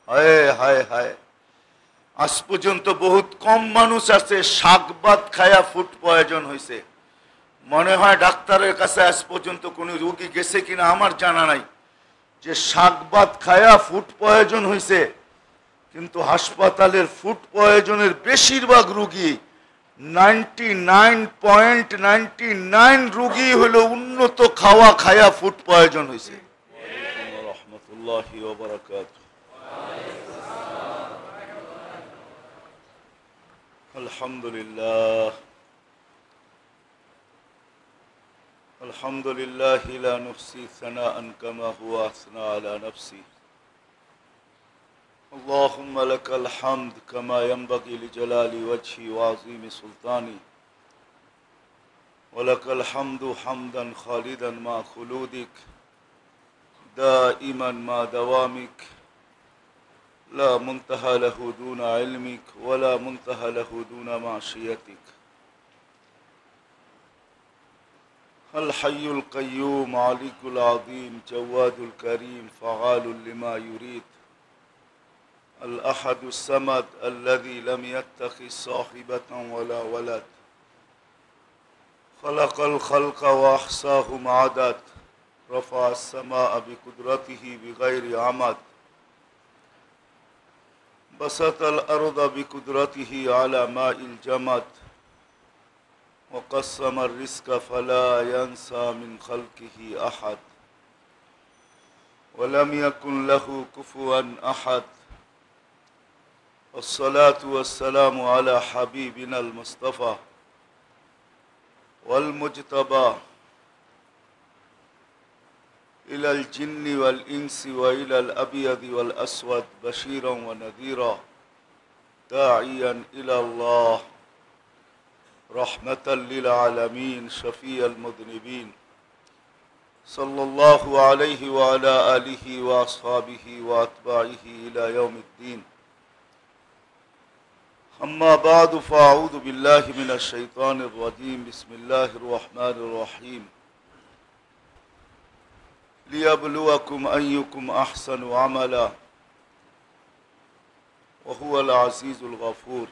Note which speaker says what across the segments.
Speaker 1: হায় হায় হায়, আজ পর্যন্ত বহুত কম মানুষ আছে শাক ভাত খায়া ফুড পয়জন হয়েছে। মনে হয় ডাক্তারের কাছে আজ পর্যন্ত কোনো রোগী গেছে কিনা আমার জানা নাই যে শাক ভাত খায়া ফুড পয়জন হয়েছে। কিন্তু হাসপাতালের ফুড পয়জনের বেশিরভাগ রোগী 99.99 রোগী হলো উন্নত খাওয়া খায়া ফুড পয়জন হয়েছে। রহমতুল্লাহি ওয়া বারাকাতুহু। আলহামদুলিল্লাহ আলহামদুলিল্লাহ লা নুহসি সানাআন কামা হুয়া আসনা আলা নাফসি। اللهم لك الحمد كما ينبغي لجلال وجهي وعظيم سلطاني، ولك الحمد حمدا خالدا مع خلودك دائما مع دوامك، لا منتهى له دون علمك ولا منتهى له دون معصيتك. الحي القيوم عليك العظيم جواد الكريم فعال لما يريد، الأحد الصمد الذي لم يتخذ صاحبة ولا ولد، خلق الخلق وأحصاهم عدد، رفع السماء بقدرته بغير عمد، بسط الأرض بقدرته على ماء الجمد، وقسم الرزق فلا ينسى من خلقه أحد، ولم يكن له كفوا أحد. والصلاة والسلام على حبيبنا المصطفى والمجتبى إلى الجن والإنس وإلى الأبيض والأسود بشيرا ونذيرا داعيا إلى الله رحمة للعالمين شفيع المذنبين، صلى الله عليه وعلى آله وأصحابه وأتباعه إلى يوم الدين. أما بعد فأعوذ بالله من الشيطان الرجيم. بسم الله الرحمن الرحيم. ليبلوكم أيكم أحسن عملا وهو العزيز الغفور.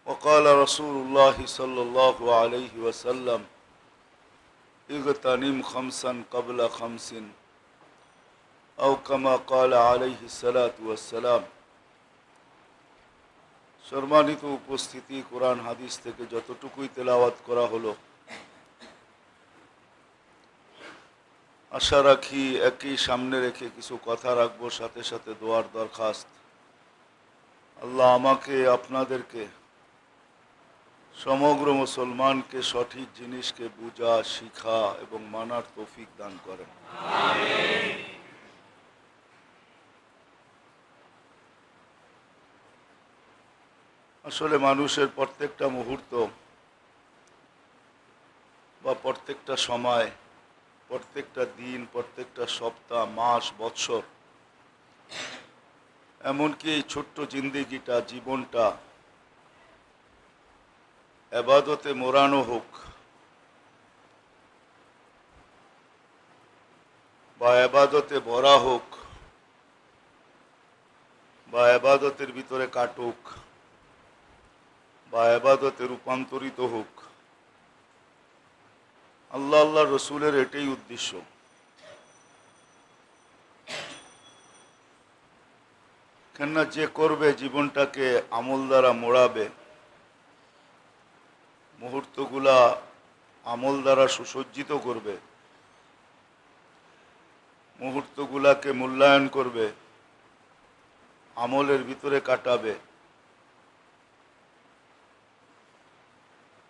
Speaker 1: وقال رسول الله صلى الله عليه وسلم اغتنم خمسا قبل خمس، أو كما قال عليه الصلاة والسلام. সম্মানিত উপস্থিতি, কোরআন হাদিস থেকে যতটুকুই তেলাওয়াত করা হলো, আশা রাখি একই সামনে রেখে কিছু কথা রাখবো, সাথে সাথে দোয়ার দরখাস্ত। আল্লাহ আমাকে আপনাদেরকে সমগ্র মুসলমানকে সঠিক জিনিসকে বুঝা, শিখা এবং মানার তৌফিক দান করেন। আসলে মানুষের প্রত্যেকটা মুহূর্ত বা প্রত্যেকটা সময়, প্রত্যেকটা দিন, প্রত্যেকটা সপ্তাহ, মাস, বৎসর, এমনকি এই ছোট্ট জিন্দেগিটা, জীবনটা ইবাদতে মোড়ানো হোক বা ইবাদতে ভরা হোক বা ইবাদতের ভিতরে কাটুক বা ইবাদতে রূপান্তরিত হোক, আল্লাহ আল্লাহ রসুলের এটাই উদ্দেশ্য। কেননা যে করবে জীবনটাকে আমল দ্বারা মোড়াবে, মুহূর্তগুলা আমল দ্বারা সুসজ্জিত করবে, মুহূর্তগুলাকে মূল্যায়ন করবে, আমলের ভিতরে কাটাবে,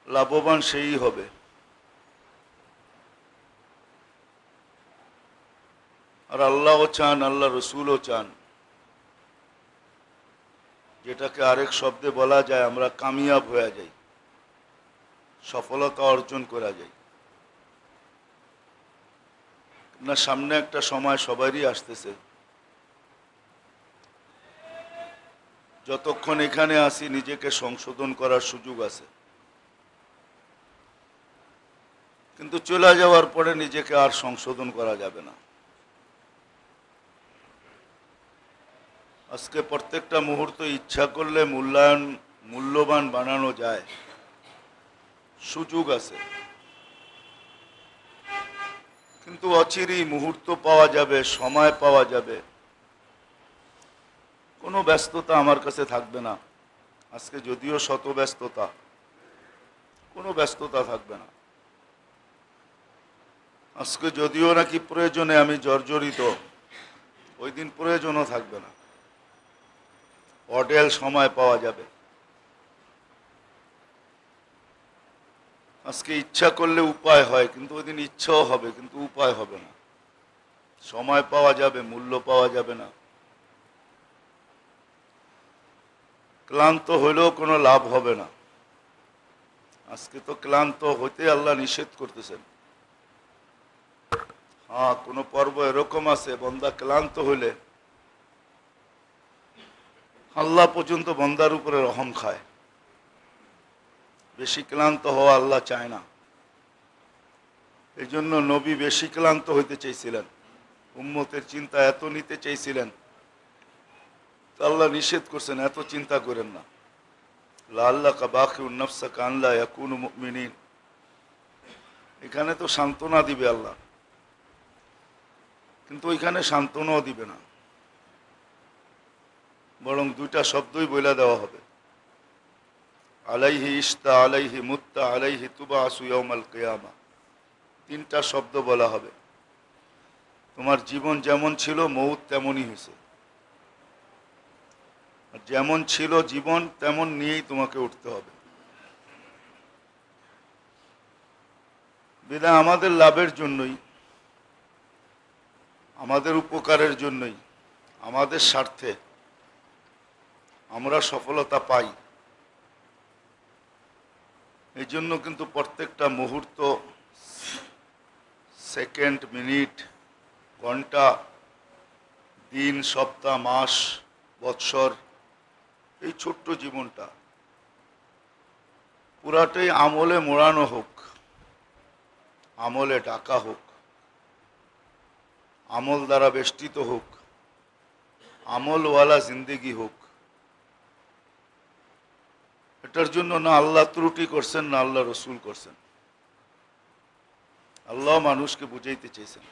Speaker 1: লাভবান সেই হবে। আর আল্লাহও চান, আল্লাহ রসুলও চান, যেটাকে আরেক শব্দে বলা যায় আমরা কামিয়াব হয়ে যাই, সফলতা অর্জন করা যায়। না, সামনে একটা সময় সবারই আসতেছে, যতক্ষণ এখানে আসি নিজেকে সংশোধন করার সুযোগ আছে, কিন্তু চলে যাওয়ার পরে নিজেকে আর সংশোধন করা যাবে না। আজকে প্রত্যেকটা মুহূর্ত ইচ্ছা করলে মূল্যবান বানানো যায়, সুযোগ আছে, কিন্তু অচিরেই মুহূর্ত পাওয়া যাবে, সময় পাওয়া যাবে, কোনো ব্যস্ততা আমার কাছে থাকবে না। আজকে যদিও শত ব্যস্ততা, কোনো ব্যস্ততা থাকবে না। আজকে যদিও নাকি প্রয়োজনে আমি জর্জরিত, ওই দিন প্রয়োজনও থাকবে না, অঢেল সময় পাওয়া যাবে। আজকে ইচ্ছা করলে উপায় হয়, কিন্তু ওই দিন ইচ্ছাও হবে কিন্তু উপায় হবে না, সময় পাওয়া যাবে, মূল্য পাওয়া যাবে না। ক্লান্ত হইলেও কোনো লাভ হবে না। আজকে তো ক্লান্ত হইতে আল্লাহ নিষেধ করতেছেন। হ্যাঁ, কোনো পর্ব এরকম আছে বন্দা ক্লান্ত হইলে আল্লাহ পর্যন্ত বন্দার উপরে রহম খায়। বেশি ক্লান্ত হওয়া আল্লাহ চায় না। এই জন্য নবী বেশি ক্লান্ত হইতে চাইছিলেন, উম্মতের চিন্তা এত নিতে চাইছিলেন, আল্লাহ নিষেধ করছেন এত চিন্তা করেন না। লাআল্লাকা বাখিউন নাফসাকা আল্লা ইয়াকুনু মুমিনিন। এখানে তো সান্ত্বনা দিবে আল্লাহ, কিন্তু ওইখানে সান্ত্বনাও দিবে না, বরং দুইটা শব্দই বলে দেওয়া হবে, আলাইহি ইস্তা আলাইহি মুত্তা আলাইহি তুবাসু ইয়াউমাল কিয়ামা। তিনটা শব্দ বলা হবে, তোমার জীবন যেমন ছিল মউত তেমনই হয়েছে, আর যেমন ছিল জীবন তেমন নিয়েই তোমাকে উঠতে হবে। বিধায় আমাদের লাভের জন্যই, আমাদের উপকারের জন্যই, আমাদের স্বার্থে আমরা সফলতা পাই। এই জন্য কিন্তু প্রত্যেকটা মুহূর্ত, সেকেন্ড, মিনিট, ঘন্টা, দিন, সপ্তাহ, মাস, বৎসর, এই ছোট্ট জীবনটা পুরাটাই আমলে মোড়ানো হোক, আমলে ঢাকা হোক, আমল দ্বারা বেষ্টিত হোক, আমলওয়ালা জিন্দেগি হোক। এটার জন্য না আল্লাহ ত্রুটি করছেন না আল্লাহ রসুল করছেন, আল্লাহ মানুষকে বুঝাইতে চেয়েছেন।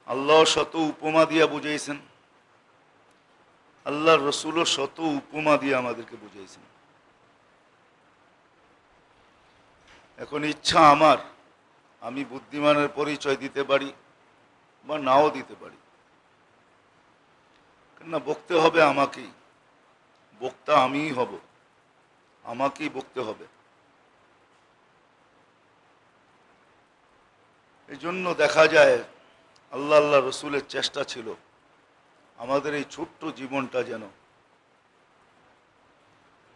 Speaker 1: আল্লাহ শত উপমা দিয়া বুঝাইছেন, আল্লাহ রসুলও শত উপমা দিয়ে আমাদেরকে বুঝাইছেন। এখন ইচ্ছা আমার, আমি বুদ্ধিমানের পরিচয় দিতে পারি বা নাও দিতে পারি, কেননা বকতে হবে আমাকেই, বক্তা আমিই হব, আমাকেই বকতে হবে। এই জন্য দেখা যায় আল্লাহ আল্লাহ রসুলের চেষ্টা ছিল আমাদের এই ছোট্ট জীবনটা যেন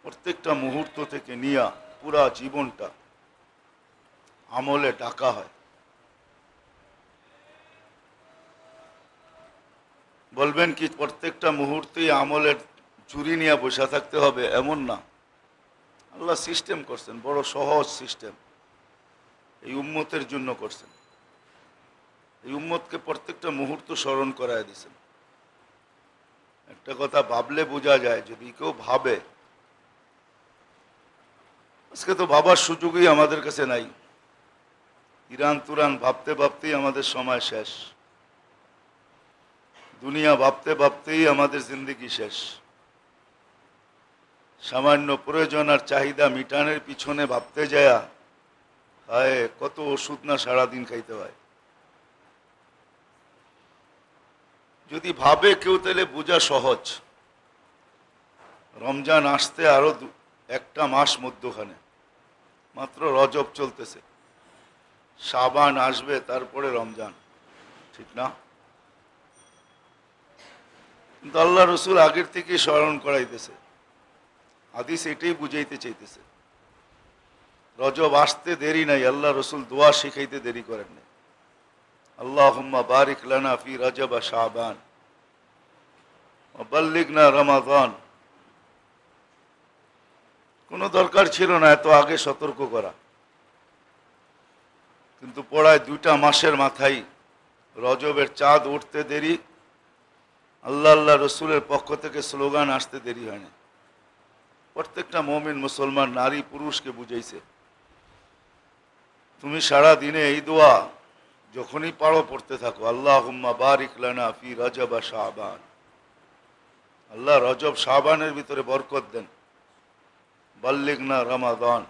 Speaker 1: প্রত্যেকটা মুহূর্ত থেকে নিয়া পুরা জীবনটা আমলে ডাকা হয়। বলবেন কি প্রত্যেকটা মুহূর্তেই আমলের চুরি নিয়ে বসে থাকতে হবে, এমন না। আল্লাহ সিস্টেম করছেন, বড় সহজ সিস্টেম, এই উম্মতের জন্য করছেন। এই উম্মতকে প্রত্যেকটা মুহূর্ত স্মরণ করায় দিয়েছেন। একটা কথা ভাবলে বোঝা যায়, যদি কেউ ভাবে, আজকে তো ভাবার সুযোগই আমাদের কাছে নাই। ইরান তুরান ভাবতে ভাবতেই আমাদের সময় শেষ, দুনিয়া ভাবতে ভাবতেই আমাদের জিন্দেগি শেষ। সামান্য প্রয়োজন আর চাহিদা মিটানের পিছনে ভাবতে যায়া হায় কত ওষুধ না সারাদিন খাইতে হয়। যদি ভাবে কেউ তাহলে বোঝা সহজ। রমজান আসতে আরো একটা মাস মধ্যখানে, মাত্র রজব চলতেছে, শাবান আসবে, তারপরে রমজান, ঠিক না? কিন্তু আল্লাহ রসুল আগের থেকে স্মরণ করাইতেছে, হাদিস এটাই বুঝাইতে চাইতেছে। রজব আসতে দেরি নাই, আল্লাহ রসুল দোয়া শিখাইতে দেরি করেন নাই। আল্লাহুম্মা বারিক লানা ফি রজব শাবান ওয়া বাল্লিগনা রমাদান। কোনো দরকার ছিল না এত আগে সতর্ক করা, কিন্তু পড়ায় 2টা মাসের মাথায় রজবের চাঁদ উঠতে দেরি আল্লাহ আল্লাহ রসুলের পক্ষ থেকে স্লোগান আসতে দেরি হয়নি। প্রত্যেকটা মুমিন মুসলমান নারী পুরুষকে বুঝাইছে, তুমি সারা দিনে এই দোয়া যখনই পারো পড়তে থাকো, আল্লাহুম্মা বারিক লানা ফি রজব ওয়া শাবান। আল্লাহ রজব শাবানের ভিতরে বরকত দেন, বাল্লিগনা রমাদান।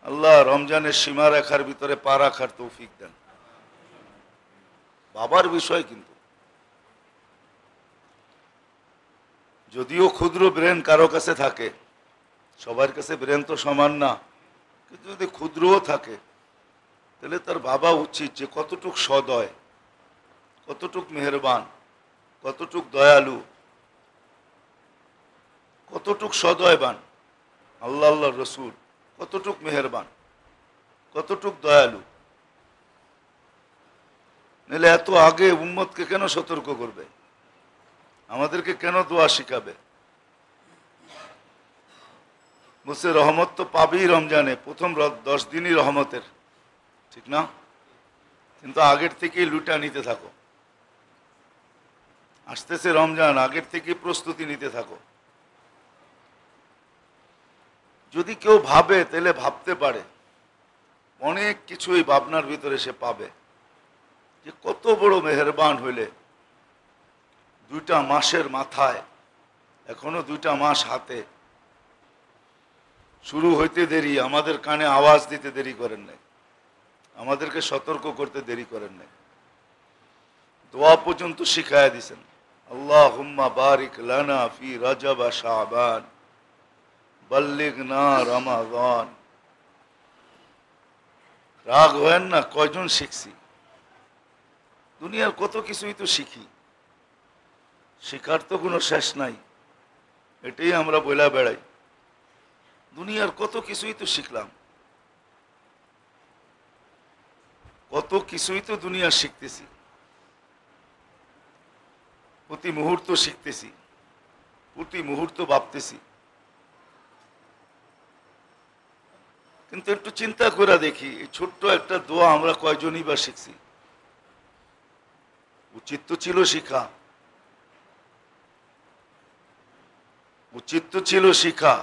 Speaker 1: আল্লাহ রমজানের সীমা রেখার ভিতরে পা রাখার তৌফিক দেন। বাবার বিষয় কিন্তু, যদিও ক্ষুদ্র ব্রেন কারো কাছে থাকে, সবার কাছে ব্রেন তো সমান না, কিন্তু যদি ক্ষুদ্রও থাকে তাহলে তার ভাবা উচিত যে কতটুক সদয়, কতটুক মেহেরবান, কতটুক দয়ালু, কতটুক সদয়বান আল্লাহ আল্লাহ রসুল, কতটুক মেহেরবান, কতটুক দয়ালু। নাহলে এত আগে উম্মতকে কেন সতর্ক করবে, আমাদেরকে কেন দোয়া শিখাবে? বলছে রহমত তো পাবেই রমজানে, প্রথম 10 দিনই রহমতের, ঠিক না? কিন্তু আগের থেকেই লুটা নিতে থাকো, আসতেছে রমজান, আগের থেকেই প্রস্তুতি নিতে থাকো। যদি কেউ ভাবে তাহলে ভাবতে পারে, অনেক কিছু এই ভাবনার ভিতরে সে পাবে যে কত বড় মেহেরবান হইলে 2টা মাসের মাথায়, এখনো 2টা মাস হাতে, শুরু হইতে দেরি, আমাদের কানে আওয়াজ দিতে দেরি করেন নাই, আমাদেরকে সতর্ক করতে দেরি করেন নাই, দোয়া পর্যন্ত শিখায়া দিছেন, আল্লাহুম্মা বারিক লানা ফি রজব ওয়া শাবান বাল্লিগনা রমাদান। রাগ হয়েন না, কয়জন শিখছি? দুনিয়ার কত কিছুই তো শিখি, শিখার তো কোনো শেষ নাই, এটাই আমরা বইলা বেড়াই। দুনিয়ার কত কিছুই তো শিখলাম, কত কিছুই তো দুনিয়া শিখতেছি, প্রতি মুহূর্ত শিখতেছি, প্রতি মুহূর্ত ভাবতেছি। কিন্তু একটু চিন্তা করে দেখি, এই ছোট্ট একটা দোয়া আমরা কয়জনই বা শিখছি? উচিত তো ছিল শিখা, উচিত তো ছিল শিখা,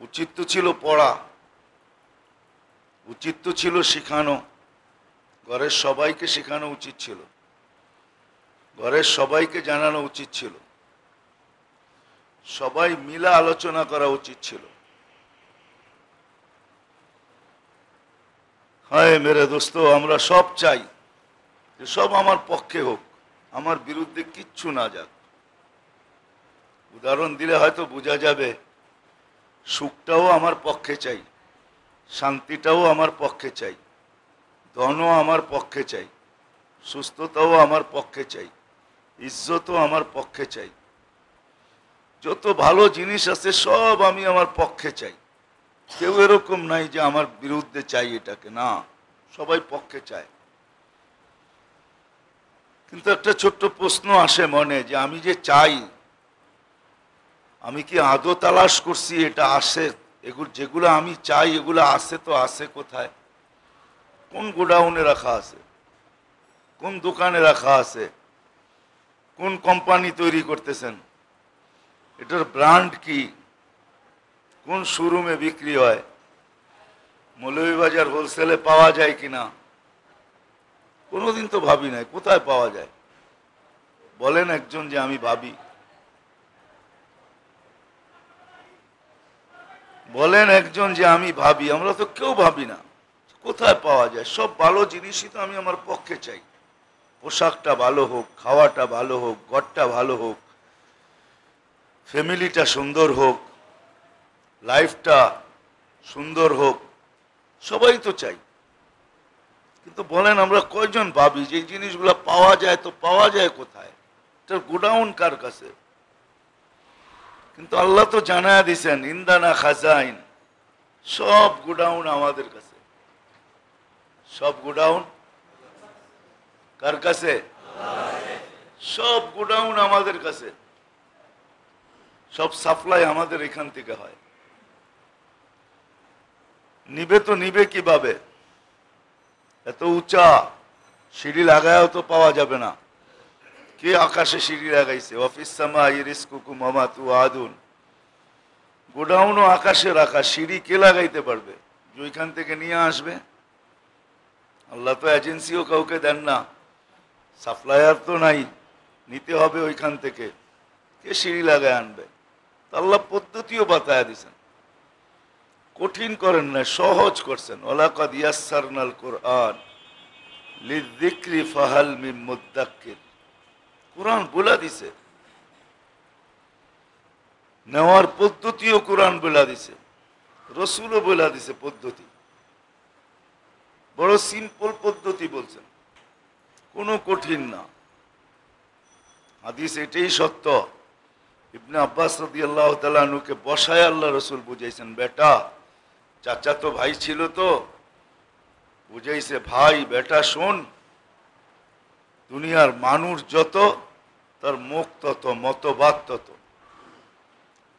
Speaker 1: উচিত তো ছিল পড়া, উচিত তো ছিল শিখানো, ঘরের সবাইকে শেখানো উচিত ছিল, ঘরের সবাইকে জানানো উচিত ছিল, সবাই মিলা আলোচনা করা উচিত ছিল। হায় মেরে দোস্ত, আমরা সব চাই যে সব আমার পক্ষে হোক, আমার বিরুদ্ধে কিচ্ছু না যাক। উদাহরণ দিলে হয়তো বোঝা যাবে, সুখটাও আমার পক্ষে চাই, শান্তিটাও আমার পক্ষে চাই, ধনও আমার পক্ষে চাই, সুস্থতাও আমার পক্ষে চাই, ইজ্জতও আমার পক্ষে চাই, যত ভালো জিনিস আছে সব আমি আমার পক্ষে চাই। কেউ এরকম নাই যে আমার বিরুদ্ধে চাই এটাকে, না, সবাই পক্ষে চায়। কিন্তু একটা ছোট্ট প্রশ্ন আসে মনে, যে আমি যে চাই, আমি কি আদৌ তালাশ করছি এটা আসে? এগুলো যেগুলো আমি চাই এগুলো আসে তো আসে কোথায়? কোন গোডাউনে রাখা আছে, কোন দোকানে রাখা আছে, কোন কোম্পানি তৈরি করতেছেন, এটার ব্র্যান্ড কি, কোন শোরুমে বিক্রি হয়, মৌলভীবাজার হোলসেলে পাওয়া যায় কিনা? কোনোদিন তো ভাবি নাই কোথায় পাওয়া যায়। বলেন একজন যে আমি ভাবি, বলেন একজন যে আমি ভাবি। আমরা তো কেউ ভাবি না কোথায় পাওয়া যায়। সব ভালো জিনিসই তো আমি আমার পক্ষে চাই। পোশাকটা ভালো হোক, খাওয়াটা ভালো হোক, ঘরটা ভালো হোক, ফ্যামিলিটা সুন্দর হোক, লাইফটা সুন্দর হোক, সবাই তো চাই। কিন্তু বলেন আমরা কয়জন ভাবি যে এই জিনিসগুলো পাওয়া যায়? তো পাওয়া যায় কোথায়? এটার গোডাউন কার কাছে? কিন্তু আল্লাহ তো জানায়া দিছেন ইন্দানা খাজাইন, সব গোডাউন আমাদের কাছে। সব গোডাউন কার কাছে? সব গোডাউন আমাদের কাছে, সব সাপ্লাই আমাদের এখান থেকে হয়। নিবে তো নিবে কিভাবে? এত উঁচা সিঁড়ি লাগায়ও তো পাওয়া যাবে না। কে আকাশে সিঁড়ি লাগাইছে? অফিস সামাই রিজকুকুম ওয়া মা তুআদুন। গোডাউনও আকাশে রাখা, সিঁড়ি কে লাগাইতে পারবে? যে ওইখান থেকে নিয়ে আসবে। আল্লাহ তো এজেন্সিও কাউকে দেন না, সাপ্লায়ার তো নাই, নিতে হবে ওইখান থেকে। কে সিঁড়ি লাগায় আনবে? আল্লাহ পদ্ধতিও বাতায়া দিছেন, কঠিন করেন না, সহজ করছেন। ওয়ালাকাদ ইয়াসসারনাল কুরআন লিযিকরি ফাহাল মিন মুদ্দাক্কির। কোরআন বলে দিছে, নেওয়ার পদ্ধতিও কোরআন বলে দিছে, রসুলও বলে দিছে পদ্ধতি। বড় সিম্পল পদ্ধতি বলছেন, কোনো কঠিন না। হাদিস এটাই সত্য। ইবনে আব্বাস রাদিয়াল্লাহু তাআলা আনহুকে বসায় আল্লাহ রসুল বুঝাইছেন, বেটা, চাচা তো ভাই ছিল তো, বুঝাইছে, ভাই বেটা শোন, দুনিয়ার মানুষ যত, তার মুখ তত, মতবাদ তত,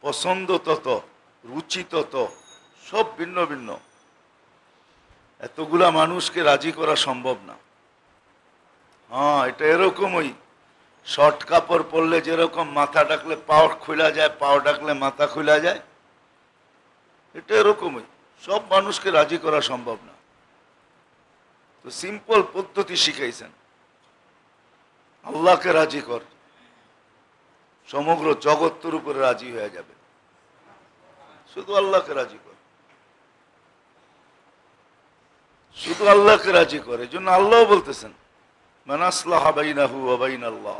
Speaker 1: পছন্দ তত, রুচি তত, সব ভিন্ন ভিন্ন। এতগুলা মানুষকে রাজি করা সম্ভব না। হ্যাঁ, এটা এরকমই। শর্ট কাপড় পরলে যেরকম মাথা ডাকলে পাও খোলা যায়, পাও ডাকলে মাথা খোলা যায়, এটা এরকমই। সব মানুষকে রাজি করা সম্ভব না। তো সিম্পল পদ্ধতি শিখাইছেন, আল্লাহকে রাজি কর, সমগ্র জগতের উপরে রাজি হয়ে যাবে। শুধু আল্লাহকে রাজি কর, শুধু আল্লাহকে রাজি করে। এই জন্য আল্লাহ বলতেছেন, মান আসলাহা বাইনাহু ওয়া বাইনাল্লাহ।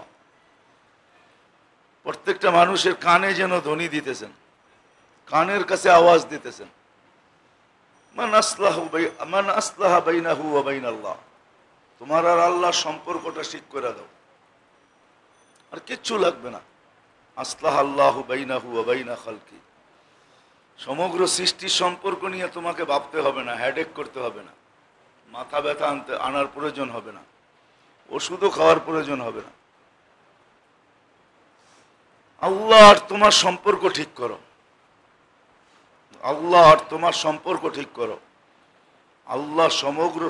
Speaker 1: প্রত্যেকটা মানুষের কানে যেন ধ্বনি দিতেছেন, কানের কাছে আওয়াজ দিতেছেন, মান আসলাহা বাইনাহু ওয়া বাইনাল্লাহ। তোমার আর আল্লাহ সম্পর্কটা ঠিক করে দাও, আর কিচ্ছু লাগবে না। আসলাহ আল্লাহু বাইনাহু ওয়া বাইনা খালকি। সমগ্র সৃষ্টির সম্পর্ক নিয়ে তোমাকে ভাবতে হবে না, হেডেক করতে হবে না, মাথা ব্যথা আনার প্রয়োজন হবে না, ওষুধও খাওয়ার প্রয়োজন হবে না। আল্লাহ আর তোমার সম্পর্ক ঠিক করো, আল্লাহ আর তোমার সম্পর্ক ঠিক করো। আল্লাহ সমগ্র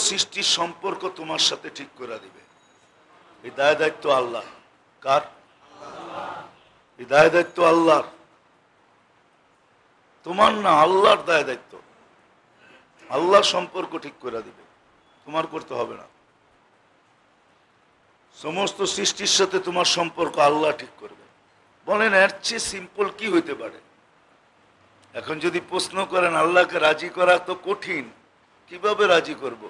Speaker 1: সৃষ্টির সম্পর্ক তোমার সাথে ঠিক করে দিবে। এই দায় দায়িত্ব আল্লাহ। কার? এই দায় দায়িত্ব আল্লাহর, তোমার না, আল্লাহর দায় দায়িত্ব। আল্লাহ সম্পর্ক ঠিক করে দিবে, তোমার করতে হবে না। সমস্ত সৃষ্টির সাথে তোমার সম্পর্ক আল্লাহ ঠিক করবে। বলেন, এর চেয়ে সিম্পল কি হইতে পারে? এখন যদি প্রশ্ন করেন আল্লাহকে রাজি করা তো কঠিন, কিভাবে রাজি করব?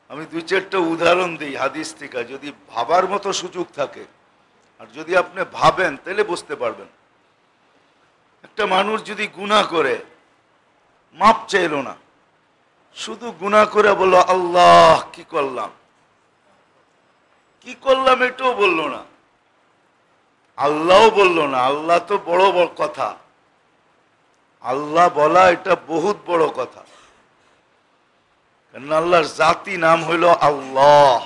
Speaker 1: আমি দুই চারটা উদাহরণ দিই হাদিস থেকে, যদি ভাবার মতো সুযোগ থাকে, আর যদি আপনি ভাবেন তাহলে বুঝতে পারবেন। একটা মানুষ যদি গুনাহ করে, মাপ চাইল না, শুধু গুনাহ করে বলল, আল্লাহ কি করলাম, কি করলাম এটাও বললো না, আল্লাহও বললো না। আল্লাহ তো বড় বড় কথা, আল্লাহ বলা এটা বহুত বড় কথা। কেন? আল্লাহর জাতি নাম হইল আল্লাহ।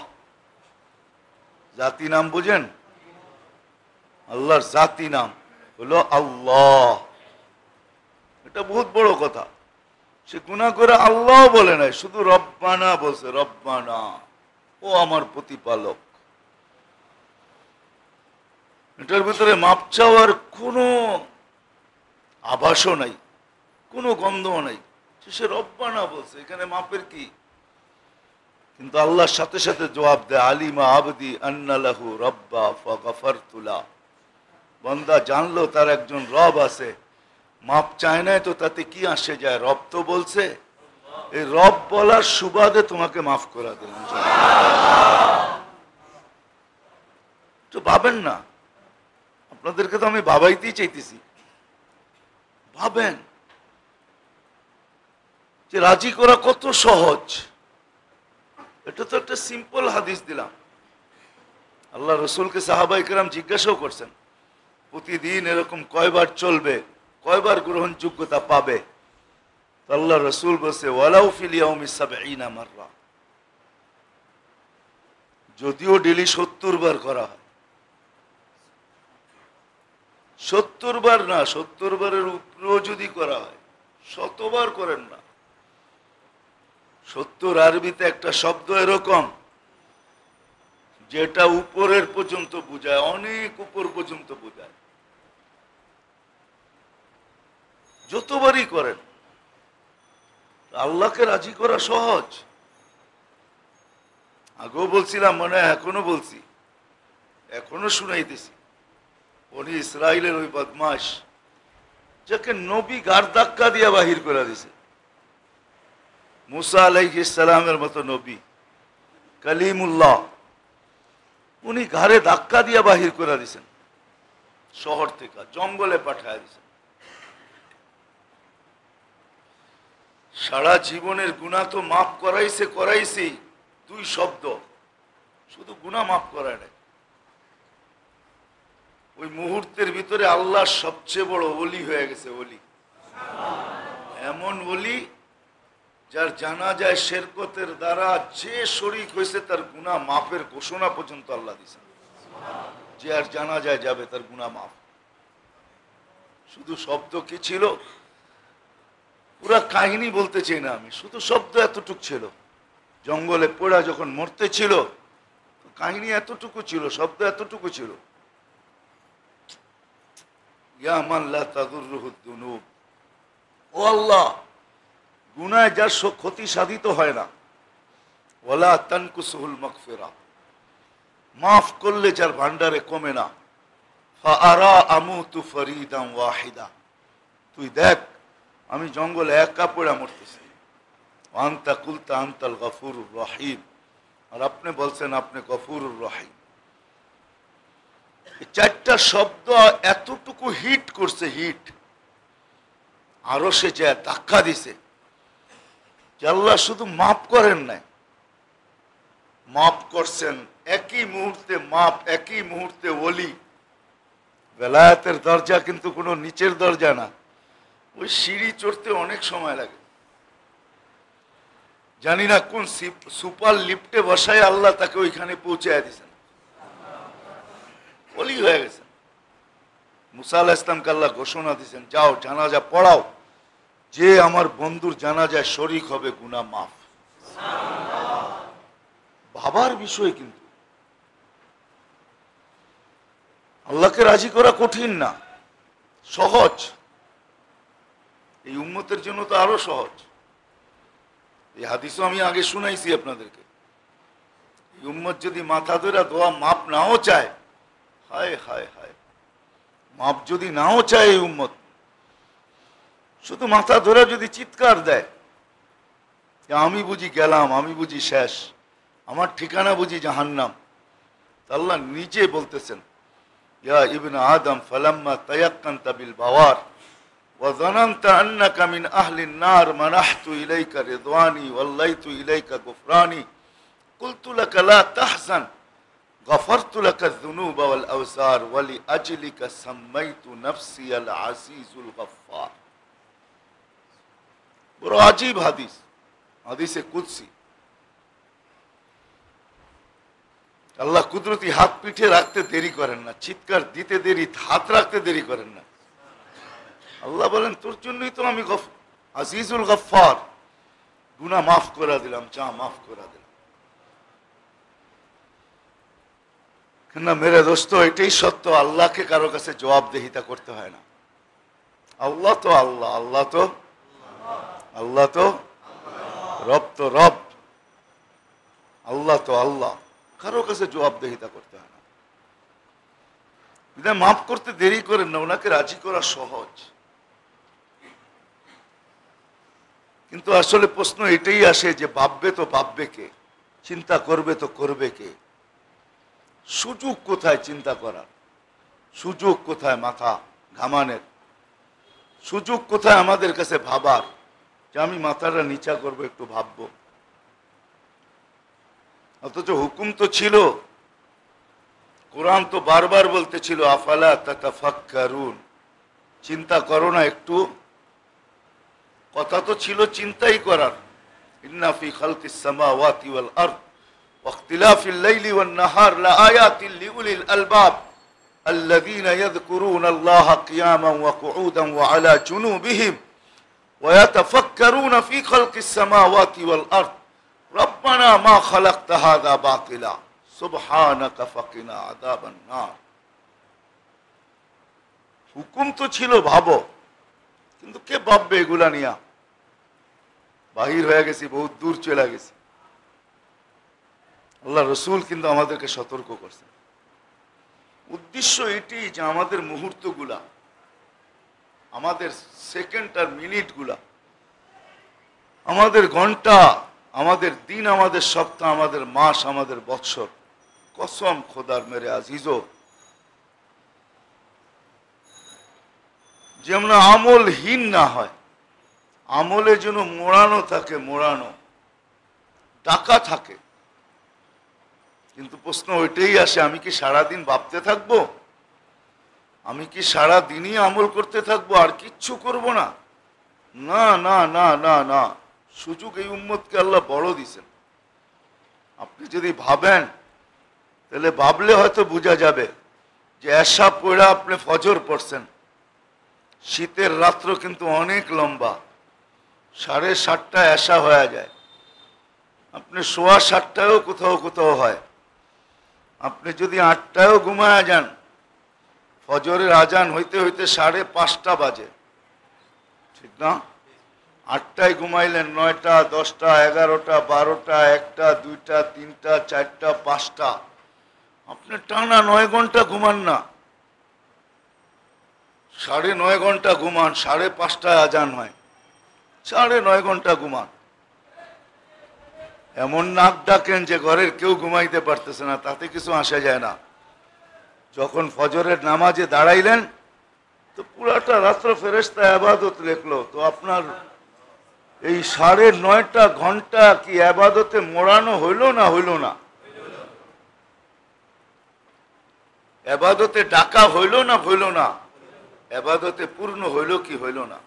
Speaker 1: জাতি নাম বুঝেন? আল্লাহর জাতি নাম হলো আল্লাহ। এটা বহুত বড় কথা। সে গুনাহ করে আল্লাহ বলে নাই, শুধু রব্বানা বলছে, রব্বানা, ও আমার প্রতিপালক। এটার ভিতরে মাপ চাওয়ার কোনো আভাসও নাই, কোনো গন্ধও নাই। সে রব্বানা বলছে, এখানে মাপের কি? কিন্তু আল্লাহর সাথে সাথে জবাব দেয়, আলিমা আবদি আন্না লাহু রব্বা ফাগাফারতু লাহু। বান্দা জানলো তার একজন রব আছে, মাপ চায় নাই তো তাতে কি আসে যায়? রব তো বলছে, এই রব বলার সুবাদে তোমাকে মাফ করে দিলাম। তো ভাবেন না, আপনাদেরকে তো আমি ভাবাইতেই চাইতেছি, ভাবেন যে রাজি করা কত সহজ। এটা তো একটা সিম্পল হাদিস দিলাম। আল্লাহ রসুলকে সাহাবায়ে কেরাম জিজ্ঞাসাও করছেন, প্রতিদিন এরকম কয়বার চলবে, কয়বার গ্রহণযোগ্যতা পাবে? আল্লাহ রসুল বলছে, ওয়ালাউ ফিল ইয়াউমি ৭০ মাররা। যদিও ডেলি ৭০ বার করা হয়, ৭০ বার না, ৭০ বারের উপরেও যদি করা হয়, ১০০ করেন না। ৭০ আরবিতে একটা শব্দ এরকম, যেটা উপরের পর্যন্ত বোঝায়, অনেক উপর পর্যন্ত বোঝায়। যতবারই করেন, আল্লাহকে রাজি করা সহজ। আগেও বলছিলাম, মনে হয় এখনো বলছি, এখনো শুনাইতেছি। উনি ইসরায়েলের ওই বদমাস যাকে নবী গার ধাক্কা দিয়া বাহির করে দিছে, মুসা আলাইহিস সালামের মতো নবী কালিমুল্লাহ, উনি ঘাড়ে ধাক্কা দিয়া বাহির করে দিছেন, শহর থেকে জঙ্গলে পাঠায় দিছেন। সারা জীবনের গুনাহ তো মাফ করাইছি, 2 শব্দ, শুধু গুনাহ মাফ করায় নাই। ওই মুহূর্তের ভিতরে আল্লাহ সবচেয়ে বড় ওলি হয়ে গেছে। ওলি, এমন ওলি যার জানাজায় শিরকতের দ্বারা যে শরীক হয়েছে তার গুনাহ মাফের ঘোষণা পর্যন্ত আল্লাহ দিয়েছেন। যে আর জানাজায় যাবে তার গুনাহ মাফ। শুধু শব্দ কি ছিল, পুরা কাহিনী বলতে চাই না আমি, শুধু শব্দ এতটুক ছিল। জঙ্গলে পোড়া যখন মরতে ছিল, কাহিনী এতটুকু ছিল, শব্দ এতটুকু ছিল। ইয়া মান লা তাদুররুহুদ দুনুব, ও আল্লাহ, গুনায় যার ক্ষতি সাধিত হয় না, ওয়ালা তানকুসুহুল মাগফিরা, মাফ করলে যার ভান্ডারে কমে না, ফাআরা আমুতু ফরিদান ওয়াহিদা, তুই দেখ আমি জঙ্গলে একা পড়া মরতেছি, আনতা কুলতা আনতাল গফুরুর রহিম, আর আপনি বলছেন আপনি গফুরুর রহিম। এই 4টা শব্দ এতটুকু হিট করছে, হিট, আরো সে যে ধাক্কা দিছে যে আল্লাহ শুধু মাফ করেন নাই, মাফ করছেন একই মুহূর্তে, মাফ একই মুহূর্তে ওলি। বেলায়েতের দরজা কিন্তু কোনো নিচের দরজা না, ওই সিঁড়ি চড়তে অনেক সময় লাগে। জানি না কোন সুপার লিফটে বসায় আল্লাহ তাকে ওইখানে পৌঁছায় দিয়েছেন, ওলি হয়ে গেছেন। মুসা আলাইহিস সালামকে আল্লাহ ঘোষণা দিয়েছেন, যাও জানাজা পড়াও, যে আমার বন্ধুর জানাজায় শরীক হবে গুনাহ মাফ। ভাবার বিষয়, কিন্তু আল্লাহকে রাজি করা কঠিন না, সহজ। এই উম্মতের জন্য তো আরো সহজ। এই হাদিসও আমি আগে শুনাইছি আপনাদেরকে। এই উম্মত যদি মাথা ধরে দোয়া মাপ নাও চায়, হায় হায় হায়, মাপ যদি নাও চায় এই উম্মত, শুধু মাথা ধরে যদি চিৎকার দেয় যে আমি বুঝি গেলাম, আমি বুঝি শেষ, আমার ঠিকানা বুঝি জাহান্নাম, আল্লাহ নিজে বলতেছেন, ইয়া ইবনে আদম ফালাম্মা তায়াক্কানতা বিল বাওয়ার ওয়া যানানতা আন্নাকা মিন আহলিন নার মানাহতু ইলাইকা রিদওয়ানি ওয়াল্লাইতু ইলাইকা গুফরানি কুলতু লাকা লা তাহজান গফারতু লাকা যুনুবা ওয়াল আওসার ওয়া লিআজলিকা সাম্মাইতু নাফসি আল আজিজুল গফফার। বড় আজীব হাদিস, হাদিসে কুদসি। আল্লাহ কুদরতি হাত পিঠে রাখতে দেরি করেন না, চিৎকার দিতে দেরি, হাত রাখতে দেরি করেন না। আল্লাহ বলেন তোর জন্যই তো আমি আজিজুল গফফার, গুনাহ মাফ করে দিলাম, যা মাফ করে দিলাম। না মেরে দোস্ত, এটাই সত্য, আল্লাহকে কারো কাছে জবাবদেহিতা করতে হয় না। আল্লাহ তো আল্লাহ, আল্লাহ তো আল্লাহ, তো রব তো রব, আল্লাহ তো আল্লাহ, কারো কাছে জবাবদেহিতা করতে হয় না। বিধায় মাফ করতে দেরি করেন না, ওনাকে রাজি করা সহজ। কিন্তু আসলে প্রশ্ন এটাই আসে যে ভাববে তো ভাববে কে, চিন্তা করবে তো করবে কে, সুযোগ কোথায় চিন্তা করার, সুযোগ কোথায় মাথা ঘামানের, সুযোগ কোথায় আমাদের কাছে ভাবার যে আমি মাথাটা নিচা করবো, একটু ভাববো। অথচ হুকুম তো ছিল, কোরআন তো বারবার বলতেছিল আফালা তাতাফাক্কারুন, চিন্তা করো না একটু। কথা তো ছিল চিন্তাই করার। ইন্না ফি খালকিস সামাওয়াতি ওয়াল আরদ ওয়া ইখতিলাফিল লাইলি ওয়ান নাহার লাআয়াতিন লিউলিল আলবাব আল্লাযীনা ইয়াযকুরুনা আল্লাহা কিয়ামান ওয়া কুউদান ওয়া আলা জুনুবিহিম ওয়া ইয়াতাফাক্কারুনা ফি খালকিস সামাওয়াতি ওয়াল আরদ রব্বানা মা খালাকতা হাযা বাতিলা। সুবহানাকা ফাকিনা আযাবান নার। হুকুম তো ছিল ভাবো, কিন্তু কে ভাববে এগুলা নিয়া? বাহির হয়ে গেছি, বহুত দূর চলে গেছি। আল্লাহ রসুল কিন্তু আমাদেরকে সতর্ক করছেন। উদ্দেশ্য এটি যে আমাদের মুহূর্তগুলা, আমাদের সেকেন্ড আর মিনিটগুলা, আমাদের ঘন্টা, আমাদের দিন, আমাদের সপ্তাহ, আমাদের মাস, আমাদের বৎসর, কসম খোদার মেরে আজিজো, যেমন আমলহীন না হয়, আমলে যেন মোড়ানো থাকে, মোড়ানো টাকা থাকে। কিন্তু প্রশ্ন ওইটাই আসে, আমি কি সারাদিন ভাবতে থাকবো? আমি কি সারা দিনই আমল করতে থাকবো আর কিচ্ছু করব না? না না না না না, সুযোগ এই উম্মতকে আল্লাহ বড় দিছেন। আপনি যদি ভাবেন, তাহলে ভাবলে হয়তো বোঝা যাবে যে এশা পড়া আপনি ফজর পড়ছেন, শীতের রাত্র কিন্তু অনেক লম্বা, 7:30টায় এশা হয়ে যায়, আপনি 7:15টায়ও কোথাও কোথাও হয়। আপনি যদি 8টায়ও ঘুমায় যান, ফজরের আজান হইতে হইতে 5:30 বাজে, ঠিক না? 8টায় ঘুমাইলেন, 9টা, 10টা, 11টা, 12টা, 1টা, 2টা, 3টা, 4টা, 5টা, আপনি টানা 9 ঘন্টা ঘুমান না, 9.5 ঘন্টা ঘুমান, 5:30টায় আজান হয়, 9.5 ঘন্টা ঘুমান। এমন নাক ডাকেন যে ঘরের কেউ ঘুমাইতে পারতেছে না, তাতে কিছু আসা যায় না। যখন ফজরের নামাজে দাঁড়াইলেন, তো পুরাটা রাত্র ফেরেশতা ইবাদত লিখলো, তো আপনার এই 9.5 ঘন্টা কি ইবাদতে মোড়ানো হইল না হইল না? ইবাদতে ডাকা হইল না হইল না? ইবাদতে পূর্ণ হইল কি হইল না?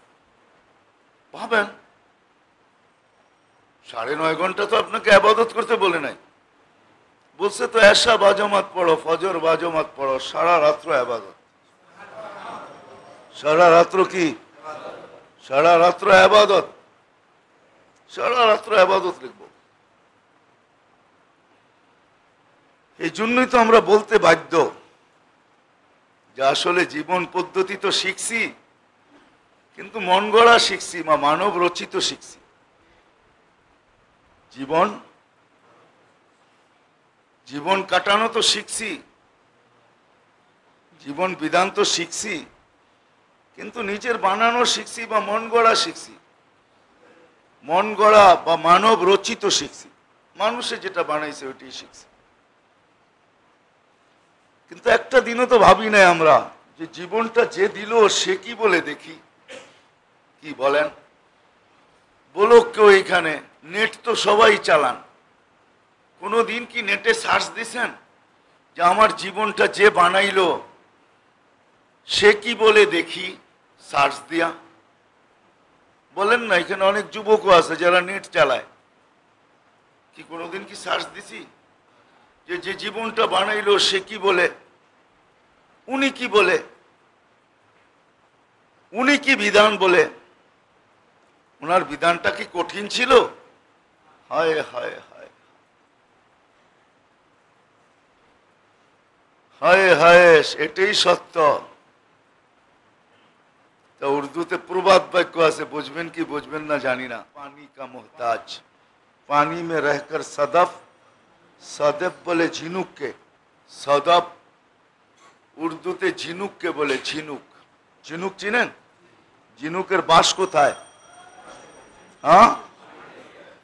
Speaker 1: ভাবেন, 9.5 ঘন্টা তো আপনাকে ইবাদত করতে বলে নাই, বলছে তো এশা বাজমাত পড়ো, ফজর বাজমাত পড়ো, সারা রাত্র ইবাদত। সারা রাত্র কি? সারা রাত্র ইবাদত, সারা রাত্র ইবাদত লিখব। এই জন্যই তো আমরা বলতে বাধ্য যে আসলে জীবন পদ্ধতি তো শিখছি, কিন্তু মন গড়া শিখছি বা মানব রচিত শিখছি। জীবন কাটানো তো শিখছি, জীবন বিধান তো শিখছি, কিন্তু নিজের বানানো শিখছি বা মন গড়া শিখছি। মন গড়া বা মানব রচিত শিখছি, মানুষে যেটা বানাইছে ওইটাই শিখছি। কিন্তু একটা দিনও তো ভাবি নাই আমরা যে জীবনটা যে দিল সে কি বলে দেখি। কি বলেন? বলো কেউ এখানে, নেট তো সবাই চালান, কোনোদিন কি নেটে সার্চ দিছেন যে আমার জীবনটা যে বানাইলো সে কি বলে দেখি? সার্চ দিয়া বলেন না। এখানে অনেক যুবকও আছে যারা নেট চালায়, কি কোনোদিন কি সার্চ দিছি যে যে জীবনটা বানাইলো সে কি বলে, উনি কি বলে, উনি কি বিধান বলে? ওনার বিধানটা কি কঠিন ছিল? হায় হায় হায় হায় হায়, এটাই সত্য। তা উর্দুতে প্রবাদ বাক্য আছে, বুঝবেন কি বুঝবেন না জানি না। পানি কা মোহতাজ, পানি মে রহকর সদফ, সদফ বলে ঝিনুককে, সদফ উর্দুতে ঝিনুককে বলে ঝিনুক। ঝিনুক চিনেন? ঝিনুকের বাস কোথায়? हाँ,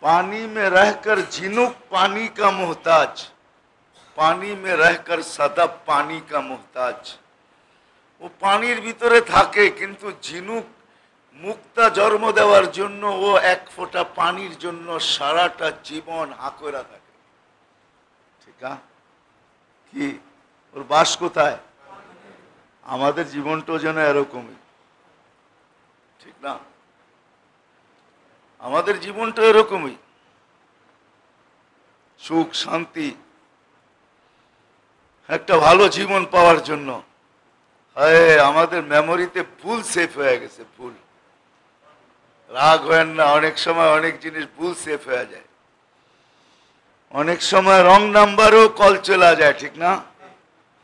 Speaker 1: पानी में रहकर झिनुक पानी का मोहताज, पानी में रहकर सदफ पानी का मोहताज। ও পানির ভিতরে থাকে, কিন্তু ঝিনুক মুক্তা জন্ম দেওয়ার জন্য ও এক ফোঁটা পানির জন্য সারাটা জীবন হাঁকড়া থাকে। ঠিক আছে? কি ওর বাস কোথায়? আমাদের জীবনটাও যেন এরকমই, ঠিক না? আমাদের জীবনটা এরকমই, সুখ শান্তি, একটা ভালো জীবন পাওয়ার জন্য আমাদের মেমোরিতে ভুল সেভ হয়ে গেছে। ভুল, রাগ হয় না, অনেক সময় অনেক জিনিস ভুল সেভ হয়ে যায়। অনেক সময় রং নাম্বারও কল চলে যায়, ঠিক না?